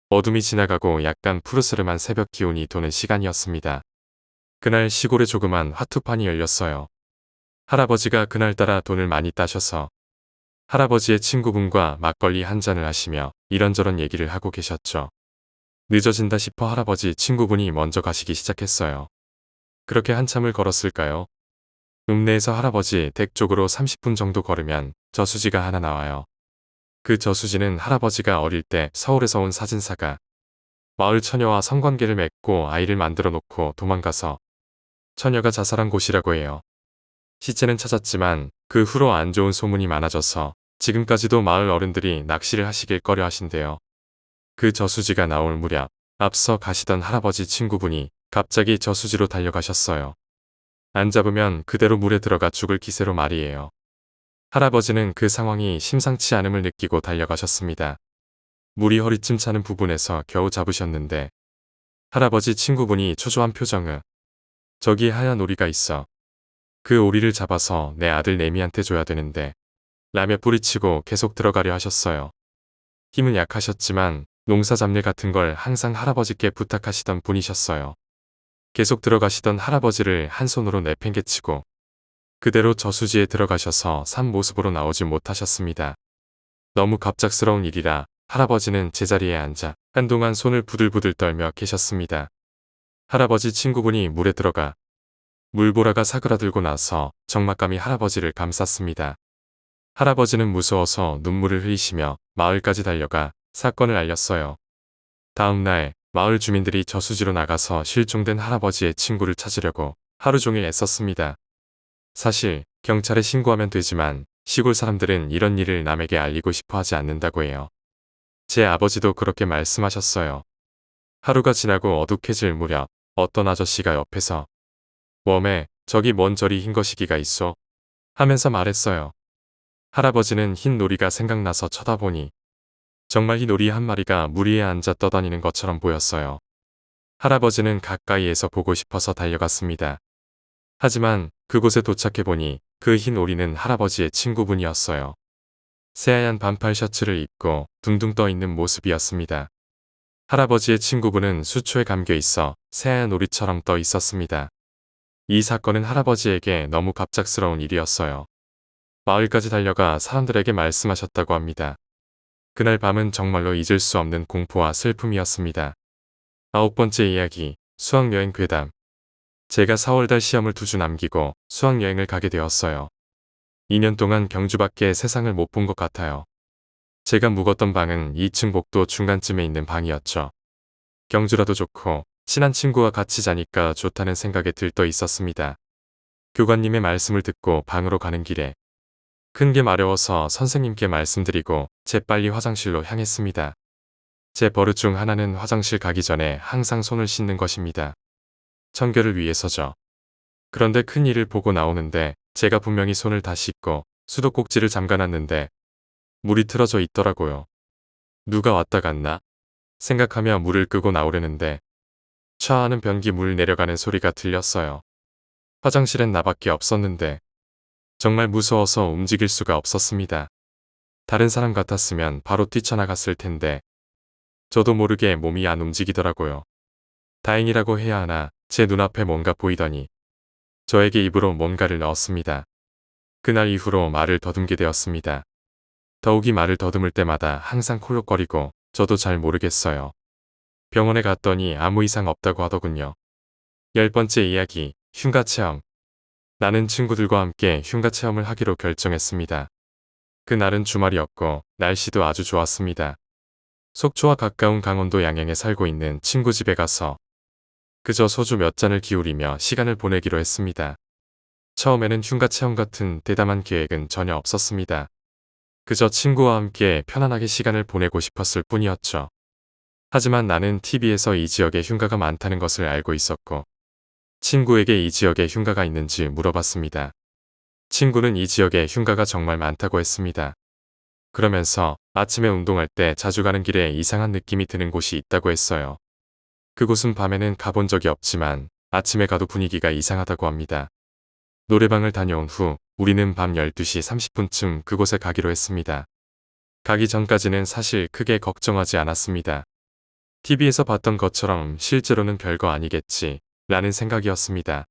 어둠이 지나가고 약간 푸르스름한 새벽 기온이 도는 시간이었습니다. 그날 시골에 조그만 화투판이 열렸어요. 할아버지가 그날따라 돈을 많이 따셔서 할아버지의 친구분과 막걸리 한 잔을 하시며 이런저런 얘기를 하고 계셨죠. 늦어진다 싶어 할아버지 친구분이 먼저 가시기 시작했어요. 그렇게 한참을 걸었을까요? 읍내에서 할아버지 댁 쪽으로 30분 정도 걸으면 저수지가 하나 나와요. 그 저수지는 할아버지가 어릴 때 서울에서 온 사진사가 마을 처녀와 성관계를 맺고 아이를 만들어 놓고 도망가서 처녀가 자살한 곳이라고 해요. 시체는 찾았지만 그 후로 안 좋은 소문이 많아져서 지금까지도 마을 어른들이 낚시를 하시길 꺼려 하신대요. 그 저수지가 나올 무렵 앞서 가시던 할아버지 친구분이 갑자기 저수지로 달려가셨어요. 안 잡으면 그대로 물에 들어가 죽을 기세로 말이에요. 할아버지는 그 상황이 심상치 않음을 느끼고 달려가셨습니다. 물이 허리쯤 차는 부분에서 겨우 잡으셨는데 할아버지 친구분이 초조한 표정을 저기 하얀 오리가 있어. 그 오리를 잡아서 내 아들 내미한테 줘야 되는데 라며 뿌리치고 계속 들어가려 하셨어요. 힘은 약하셨지만 농사 잡일 같은 걸 항상 할아버지께 부탁하시던 분이셨어요. 계속 들어가시던 할아버지를 한 손으로 내팽개치고 그대로 저수지에 들어가셔서 산 모습으로 나오지 못하셨습니다. 너무 갑작스러운 일이라 할아버지는 제자리에 앉아 한동안 손을 부들부들 떨며 계셨습니다. 할아버지 친구분이 물에 들어가 물보라가 사그라들고 나서 적막감이 할아버지를 감쌌습니다. 할아버지는 무서워서 눈물을 흘리시며 마을까지 달려가 사건을 알렸어요. 다음 날 마을 주민들이 저수지로 나가서 실종된 할아버지의 친구를 찾으려고 하루 종일 애썼습니다. 사실 경찰에 신고하면 되지만 시골 사람들은 이런 일을 남에게 알리고 싶어 하지 않는다고 해요. 제 아버지도 그렇게 말씀하셨어요. 하루가 지나고 어둑해질 무렵 어떤 아저씨가 옆에서 웜에 저기 뭔 저리 흰 거시기가 있어? 하면서 말했어요. 할아버지는 흰 놀이가 생각나서 쳐다보니 정말 흰 오리 한 마리가 물 위에 앉아 떠다니는 것처럼 보였어요. 할아버지는 가까이에서 보고 싶어서 달려갔습니다. 하지만 그곳에 도착해보니 그 흰 오리는 할아버지의 친구분이었어요. 새하얀 반팔 셔츠를 입고 둥둥 떠있는 모습이었습니다. 할아버지의 친구분은 수초에 감겨 있어 새하얀 오리처럼 떠 있었습니다. 이 사건은 할아버지에게 너무 갑작스러운 일이었어요. 마을까지 달려가 사람들에게 말씀하셨다고 합니다. 그날 밤은 정말로 잊을 수 없는 공포와 슬픔이었습니다. 9번째 이야기, 수학여행 괴담. 제가 4월달 시험을 2주 남기고 수학여행을 가게 되었어요. 2년 동안 경주밖에 세상을 못 본 것 같아요. 제가 묵었던 방은 2층 복도 중간쯤에 있는 방이었죠. 경주라도 좋고 친한 친구와 같이 자니까 좋다는 생각에 들떠 있었습니다. 교관님의 말씀을 듣고 방으로 가는 길에 큰 게 마려워서 선생님께 말씀드리고 재빨리 화장실로 향했습니다. 제 버릇 중 하나는 화장실 가기 전에 항상 손을 씻는 것입니다. 청결을 위해서죠. 그런데 큰 일을 보고 나오는데 제가 분명히 손을 다 씻고 수도꼭지를 잠가놨는데 물이 틀어져 있더라고요. 누가 왔다 갔나? 생각하며 물을 끄고 나오려는데 촤 하는 변기 물 내려가는 소리가 들렸어요. 화장실엔 나밖에 없었는데 정말 무서워서 움직일 수가 없었습니다. 다른 사람 같았으면 바로 뛰쳐나갔을 텐데 저도 모르게 몸이 안 움직이더라고요. 다행이라고 해야 하나 제 눈앞에 뭔가 보이더니 저에게 입으로 뭔가를 넣었습니다. 그날 이후로 말을 더듬게 되었습니다. 더욱이 말을 더듬을 때마다 항상 콜록거리고 저도 잘 모르겠어요. 병원에 갔더니 아무 이상 없다고 하더군요. 10번째 이야기, 흉가 체험. 나는 친구들과 함께 흉가 체험을 하기로 결정했습니다. 그날은 주말이었고 날씨도 아주 좋았습니다. 속초와 가까운 강원도 양양에 살고 있는 친구 집에 가서 그저 소주 몇 잔을 기울이며 시간을 보내기로 했습니다. 처음에는 흉가 체험 같은 대담한 계획은 전혀 없었습니다. 그저 친구와 함께 편안하게 시간을 보내고 싶었을 뿐이었죠. 하지만 나는 TV에서 이 지역에 흉가가 많다는 것을 알고 있었고 친구에게 이 지역에 흉가가 있는지 물어봤습니다. 친구는 이 지역에 흉가가 정말 많다고 했습니다. 그러면서 아침에 운동할 때 자주 가는 길에 이상한 느낌이 드는 곳이 있다고 했어요. 그곳은 밤에는 가본 적이 없지만 아침에 가도 분위기가 이상하다고 합니다. 노래방을 다녀온 후 우리는 밤 12시 30분쯤 그곳에 가기로 했습니다. 가기 전까지는 사실 크게 걱정하지 않았습니다. TV에서 봤던 것처럼 실제로는 별거 아니겠지 라는 생각이었습니다.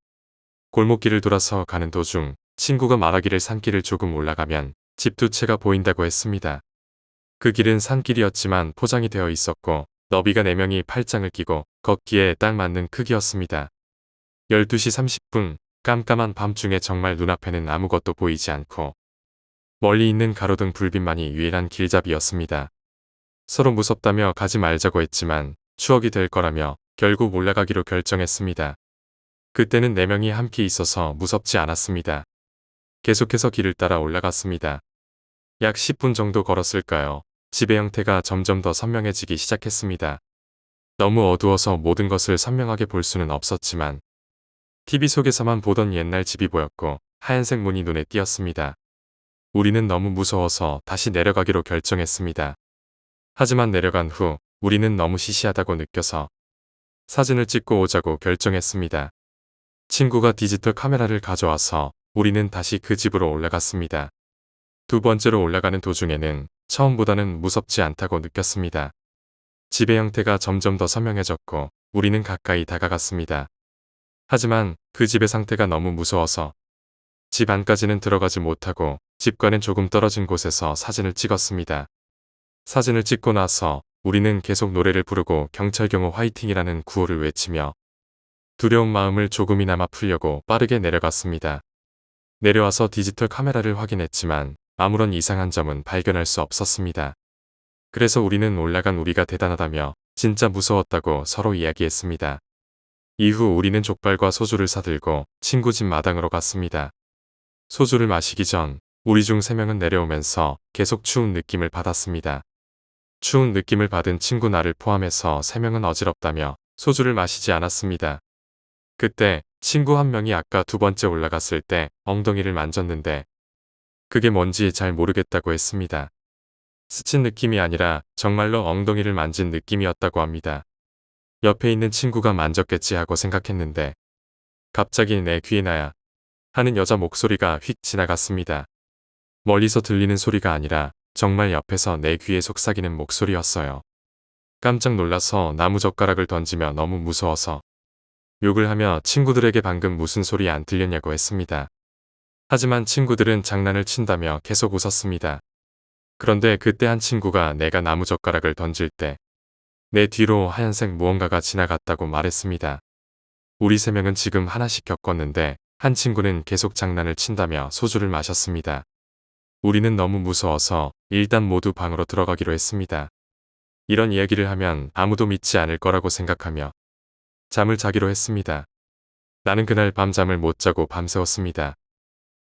골목길을 돌아서 가는 도중 친구가 말하기를 산길을 조금 올라가면 집 2채가 보인다고 했습니다. 그 길은 산길이었지만 포장이 되어 있었고 너비가 4명이 팔짱을 끼고 걷기에 딱 맞는 크기였습니다. 12시 30분 깜깜한 밤중에 정말 눈앞에는 아무것도 보이지 않고 멀리 있는 가로등 불빛만이 유일한 길잡이였습니다. 서로 무섭다며 가지 말자고 했지만 추억이 될 거라며 결국 올라가기로 결정했습니다. 그때는 4명이 함께 있어서 무섭지 않았습니다. 계속해서 길을 따라 올라갔습니다. 약 10분 정도 걸었을까요? 집의 형태가 점점 더 선명해지기 시작했습니다. 너무 어두워서 모든 것을 선명하게 볼 수는 없었지만 TV 속에서만 보던 옛날 집이 보였고 하얀색 문이 눈에 띄었습니다. 우리는 너무 무서워서 다시 내려가기로 결정했습니다. 하지만 내려간 후 우리는 너무 시시하다고 느껴서 사진을 찍고 오자고 결정했습니다. 친구가 디지털 카메라를 가져와서 우리는 다시 그 집으로 올라갔습니다. 두 번째로 올라가는 도중에는 처음보다는 무섭지 않다고 느꼈습니다. 집의 형태가 점점 더 선명해졌고 우리는 가까이 다가갔습니다. 하지만 그 집의 상태가 너무 무서워서 집 안까지는 들어가지 못하고 집과는 조금 떨어진 곳에서 사진을 찍었습니다. 사진을 찍고 나서 우리는 계속 노래를 부르고 경찰경호 화이팅이라는 구호를 외치며 두려운 마음을 조금이나마 풀려고 빠르게 내려갔습니다. 내려와서 디지털 카메라를 확인했지만 아무런 이상한 점은 발견할 수 없었습니다. 그래서 우리는 올라간 우리가 대단하다며 진짜 무서웠다고 서로 이야기했습니다. 이후 우리는 족발과 소주를 사들고 친구 집 마당으로 갔습니다. 소주를 마시기 전 우리 중 3명은 내려오면서 계속 추운 느낌을 받았습니다. 추운 느낌을 받은 친구 나를 포함해서 3명은 어지럽다며 소주를 마시지 않았습니다. 그때 친구 한 명이 아까 두 번째 올라갔을 때 엉덩이를 만졌는데 그게 뭔지 잘 모르겠다고 했습니다. 스친 느낌이 아니라 정말로 엉덩이를 만진 느낌이었다고 합니다. 옆에 있는 친구가 만졌겠지 하고 생각했는데 갑자기 내 귀에 나야 하는 여자 목소리가 휙 지나갔습니다. 멀리서 들리는 소리가 아니라 정말 옆에서 내 귀에 속삭이는 목소리였어요. 깜짝 놀라서 나무젓가락을 던지며 너무 무서워서 욕을 하며 친구들에게 방금 무슨 소리 안 들렸냐고 했습니다. 하지만 친구들은 장난을 친다며 계속 웃었습니다. 그런데 그때 한 친구가 내가 나무젓가락을 던질 때 내 뒤로 하얀색 무언가가 지나갔다고 말했습니다. 우리 3명은 지금 하나씩 겪었는데 한 친구는 계속 장난을 친다며 소주를 마셨습니다. 우리는 너무 무서워서 일단 모두 방으로 들어가기로 했습니다. 이런 이야기를 하면 아무도 믿지 않을 거라고 생각하며 잠을 자기로 했습니다. 나는 그날 밤 잠을 못 자고 밤새웠습니다.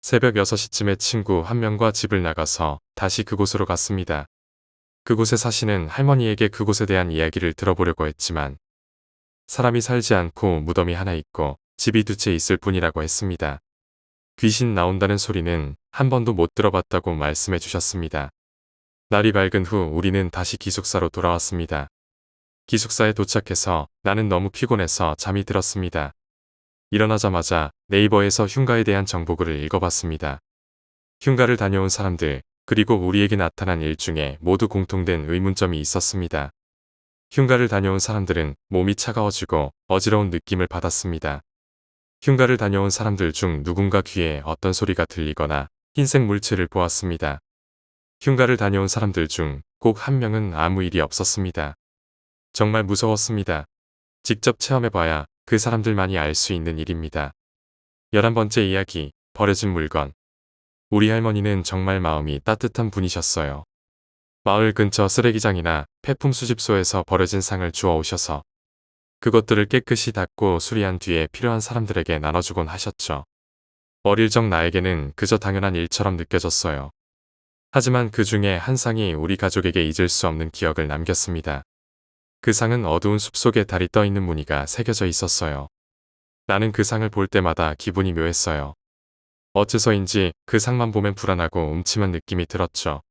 새벽 6시쯤에 친구 한 명과 집을 나가서 다시 그곳으로 갔습니다. 그곳에 사시는 할머니에게 그곳에 대한 이야기를 들어보려고 했지만 사람이 살지 않고 무덤이 하나 있고 집이 2채 있을 뿐이라고 했습니다. 귀신 나온다는 소리는 한 번도 못 들어봤다고 말씀해 주셨습니다. 날이 밝은 후 우리는 다시 기숙사로 돌아왔습니다. 기숙사에 도착해서 나는 너무 피곤해서 잠이 들었습니다. 일어나자마자 네이버에서 흉가에 대한 정보글을 읽어봤습니다. 흉가를 다녀온 사람들 그리고 우리에게 나타난 일 중에 모두 공통된 의문점이 있었습니다. 흉가를 다녀온 사람들은 몸이 차가워지고 어지러운 느낌을 받았습니다. 흉가를 다녀온 사람들 중 누군가 귀에 어떤 소리가 들리거나 흰색 물체를 보았습니다. 흉가를 다녀온 사람들 중 꼭 한 명은 아무 일이 없었습니다. 정말 무서웠습니다. 직접 체험해봐야 그 사람들만이 알 수 있는 일입니다. 11번째 이야기, 버려진 물건. 우리 할머니는 정말 마음이 따뜻한 분이셨어요. 마을 근처 쓰레기장이나 폐품 수집소에서 버려진 상을 주워 오셔서 그것들을 깨끗이 닦고 수리한 뒤에 필요한 사람들에게 나눠주곤 하셨죠. 어릴 적 나에게는 그저 당연한 일처럼 느껴졌어요. 하지만 그 중에 한 상이 우리 가족에게 잊을 수 없는 기억을 남겼습니다. 그 상은 어두운 숲속에 달이 떠있는 무늬가 새겨져 있었어요. 나는 그 상을 볼 때마다 기분이 묘했어요. 어째서인지 그 상만 보면 불안하고 음침한 느낌이 들었죠.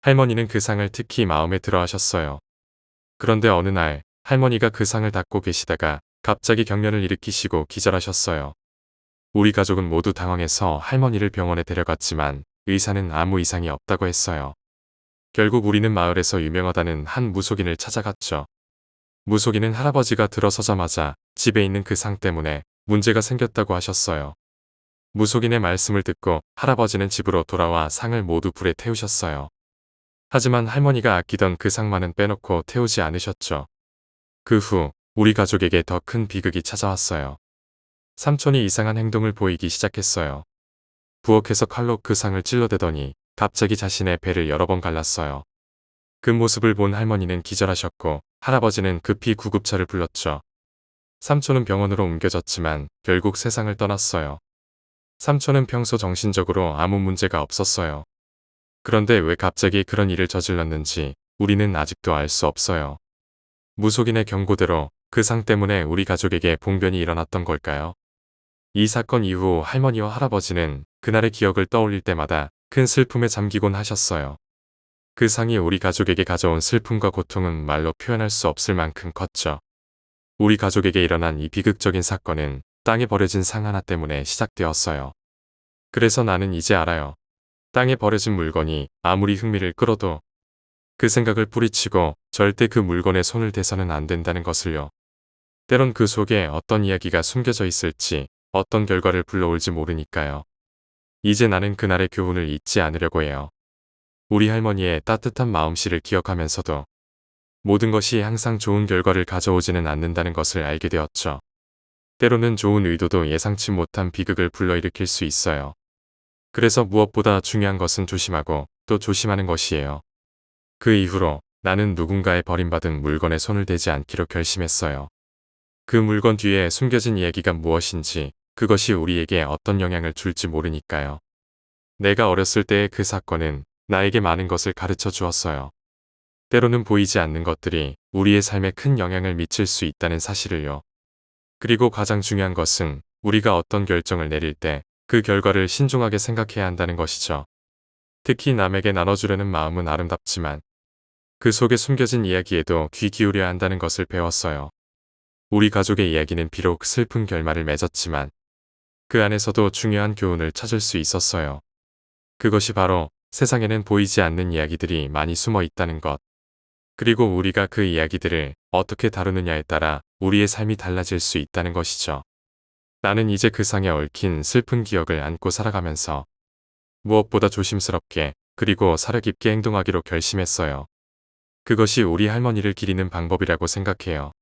할머니는 그 상을 특히 마음에 들어 하셨어요. 그런데 어느 날 할머니가 그 상을 닦고 계시다가 갑자기 경련을 일으키시고 기절하셨어요. 우리 가족은 모두 당황해서 할머니를 병원에 데려갔지만 의사는 아무 이상이 없다고 했어요. 결국 우리는 마을에서 유명하다는 한 무속인을 찾아갔죠. 무속인은 할아버지가 들어서자마자 집에 있는 그 상 때문에 문제가 생겼다고 하셨어요. 무속인의 말씀을 듣고 할아버지는 집으로 돌아와 상을 모두 불에 태우셨어요. 하지만 할머니가 아끼던 그 상만은 빼놓고 태우지 않으셨죠. 그 후 우리 가족에게 더 큰 비극이 찾아왔어요. 삼촌이 이상한 행동을 보이기 시작했어요. 부엌에서 칼로 그 상을 찔러대더니 갑자기 자신의 배를 여러 번 갈랐어요. 그 모습을 본 할머니는 기절하셨고 할아버지는 급히 구급차를 불렀죠. 삼촌은 병원으로 옮겨졌지만 결국 세상을 떠났어요. 삼촌은 평소 정신적으로 아무 문제가 없었어요. 그런데 왜 갑자기 그런 일을 저질렀는지 우리는 아직도 알 수 없어요. 무속인의 경고대로 그 상 때문에 우리 가족에게 봉변이 일어났던 걸까요? 이 사건 이후 할머니와 할아버지는 그날의 기억을 떠올릴 때마다 큰 슬픔에 잠기곤 하셨어요. 그 상이 우리 가족에게 가져온 슬픔과 고통은 말로 표현할 수 없을 만큼 컸죠. 우리 가족에게 일어난 이 비극적인 사건은 땅에 버려진 상 하나 때문에 시작되었어요. 그래서 나는 이제 알아요. 땅에 버려진 물건이 아무리 흥미를 끌어도 그 생각을 뿌리치고 절대 그 물건에 손을 대서는 안 된다는 것을요. 때론 그 속에 어떤 이야기가 숨겨져 있을지, 어떤 결과를 불러올지 모르니까요. 이제 나는 그날의 교훈을 잊지 않으려고 해요. 우리 할머니의 따뜻한 마음씨를 기억하면서도 모든 것이 항상 좋은 결과를 가져오지는 않는다는 것을 알게 되었죠. 때로는 좋은 의도도 예상치 못한 비극을 불러일으킬 수 있어요. 그래서 무엇보다 중요한 것은 조심하고 또 조심하는 것이에요. 그 이후로 나는 누군가의 버림받은 물건에 손을 대지 않기로 결심했어요. 그 물건 뒤에 숨겨진 이야기가 무엇인지, 그것이 우리에게 어떤 영향을 줄지 모르니까요. 내가 어렸을 때의 그 사건은 나에게 많은 것을 가르쳐 주었어요. 때로는 보이지 않는 것들이 우리의 삶에 큰 영향을 미칠 수 있다는 사실을요. 그리고 가장 중요한 것은 우리가 어떤 결정을 내릴 때 그 결과를 신중하게 생각해야 한다는 것이죠. 특히 남에게 나눠주려는 마음은 아름답지만 그 속에 숨겨진 이야기에도 귀 기울여야 한다는 것을 배웠어요. 우리 가족의 이야기는 비록 슬픈 결말을 맺었지만 그 안에서도 중요한 교훈을 찾을 수 있었어요. 그것이 바로 세상에는 보이지 않는 이야기들이 많이 숨어 있다는 것. 그리고 우리가 그 이야기들을 어떻게 다루느냐에 따라 우리의 삶이 달라질 수 있다는 것이죠. 나는 이제 그 상에 얽힌 슬픈 기억을 안고 살아가면서 무엇보다 조심스럽게 그리고 사려 깊게 행동하기로 결심했어요. 그것이 우리 할머니를 기리는 방법이라고 생각해요.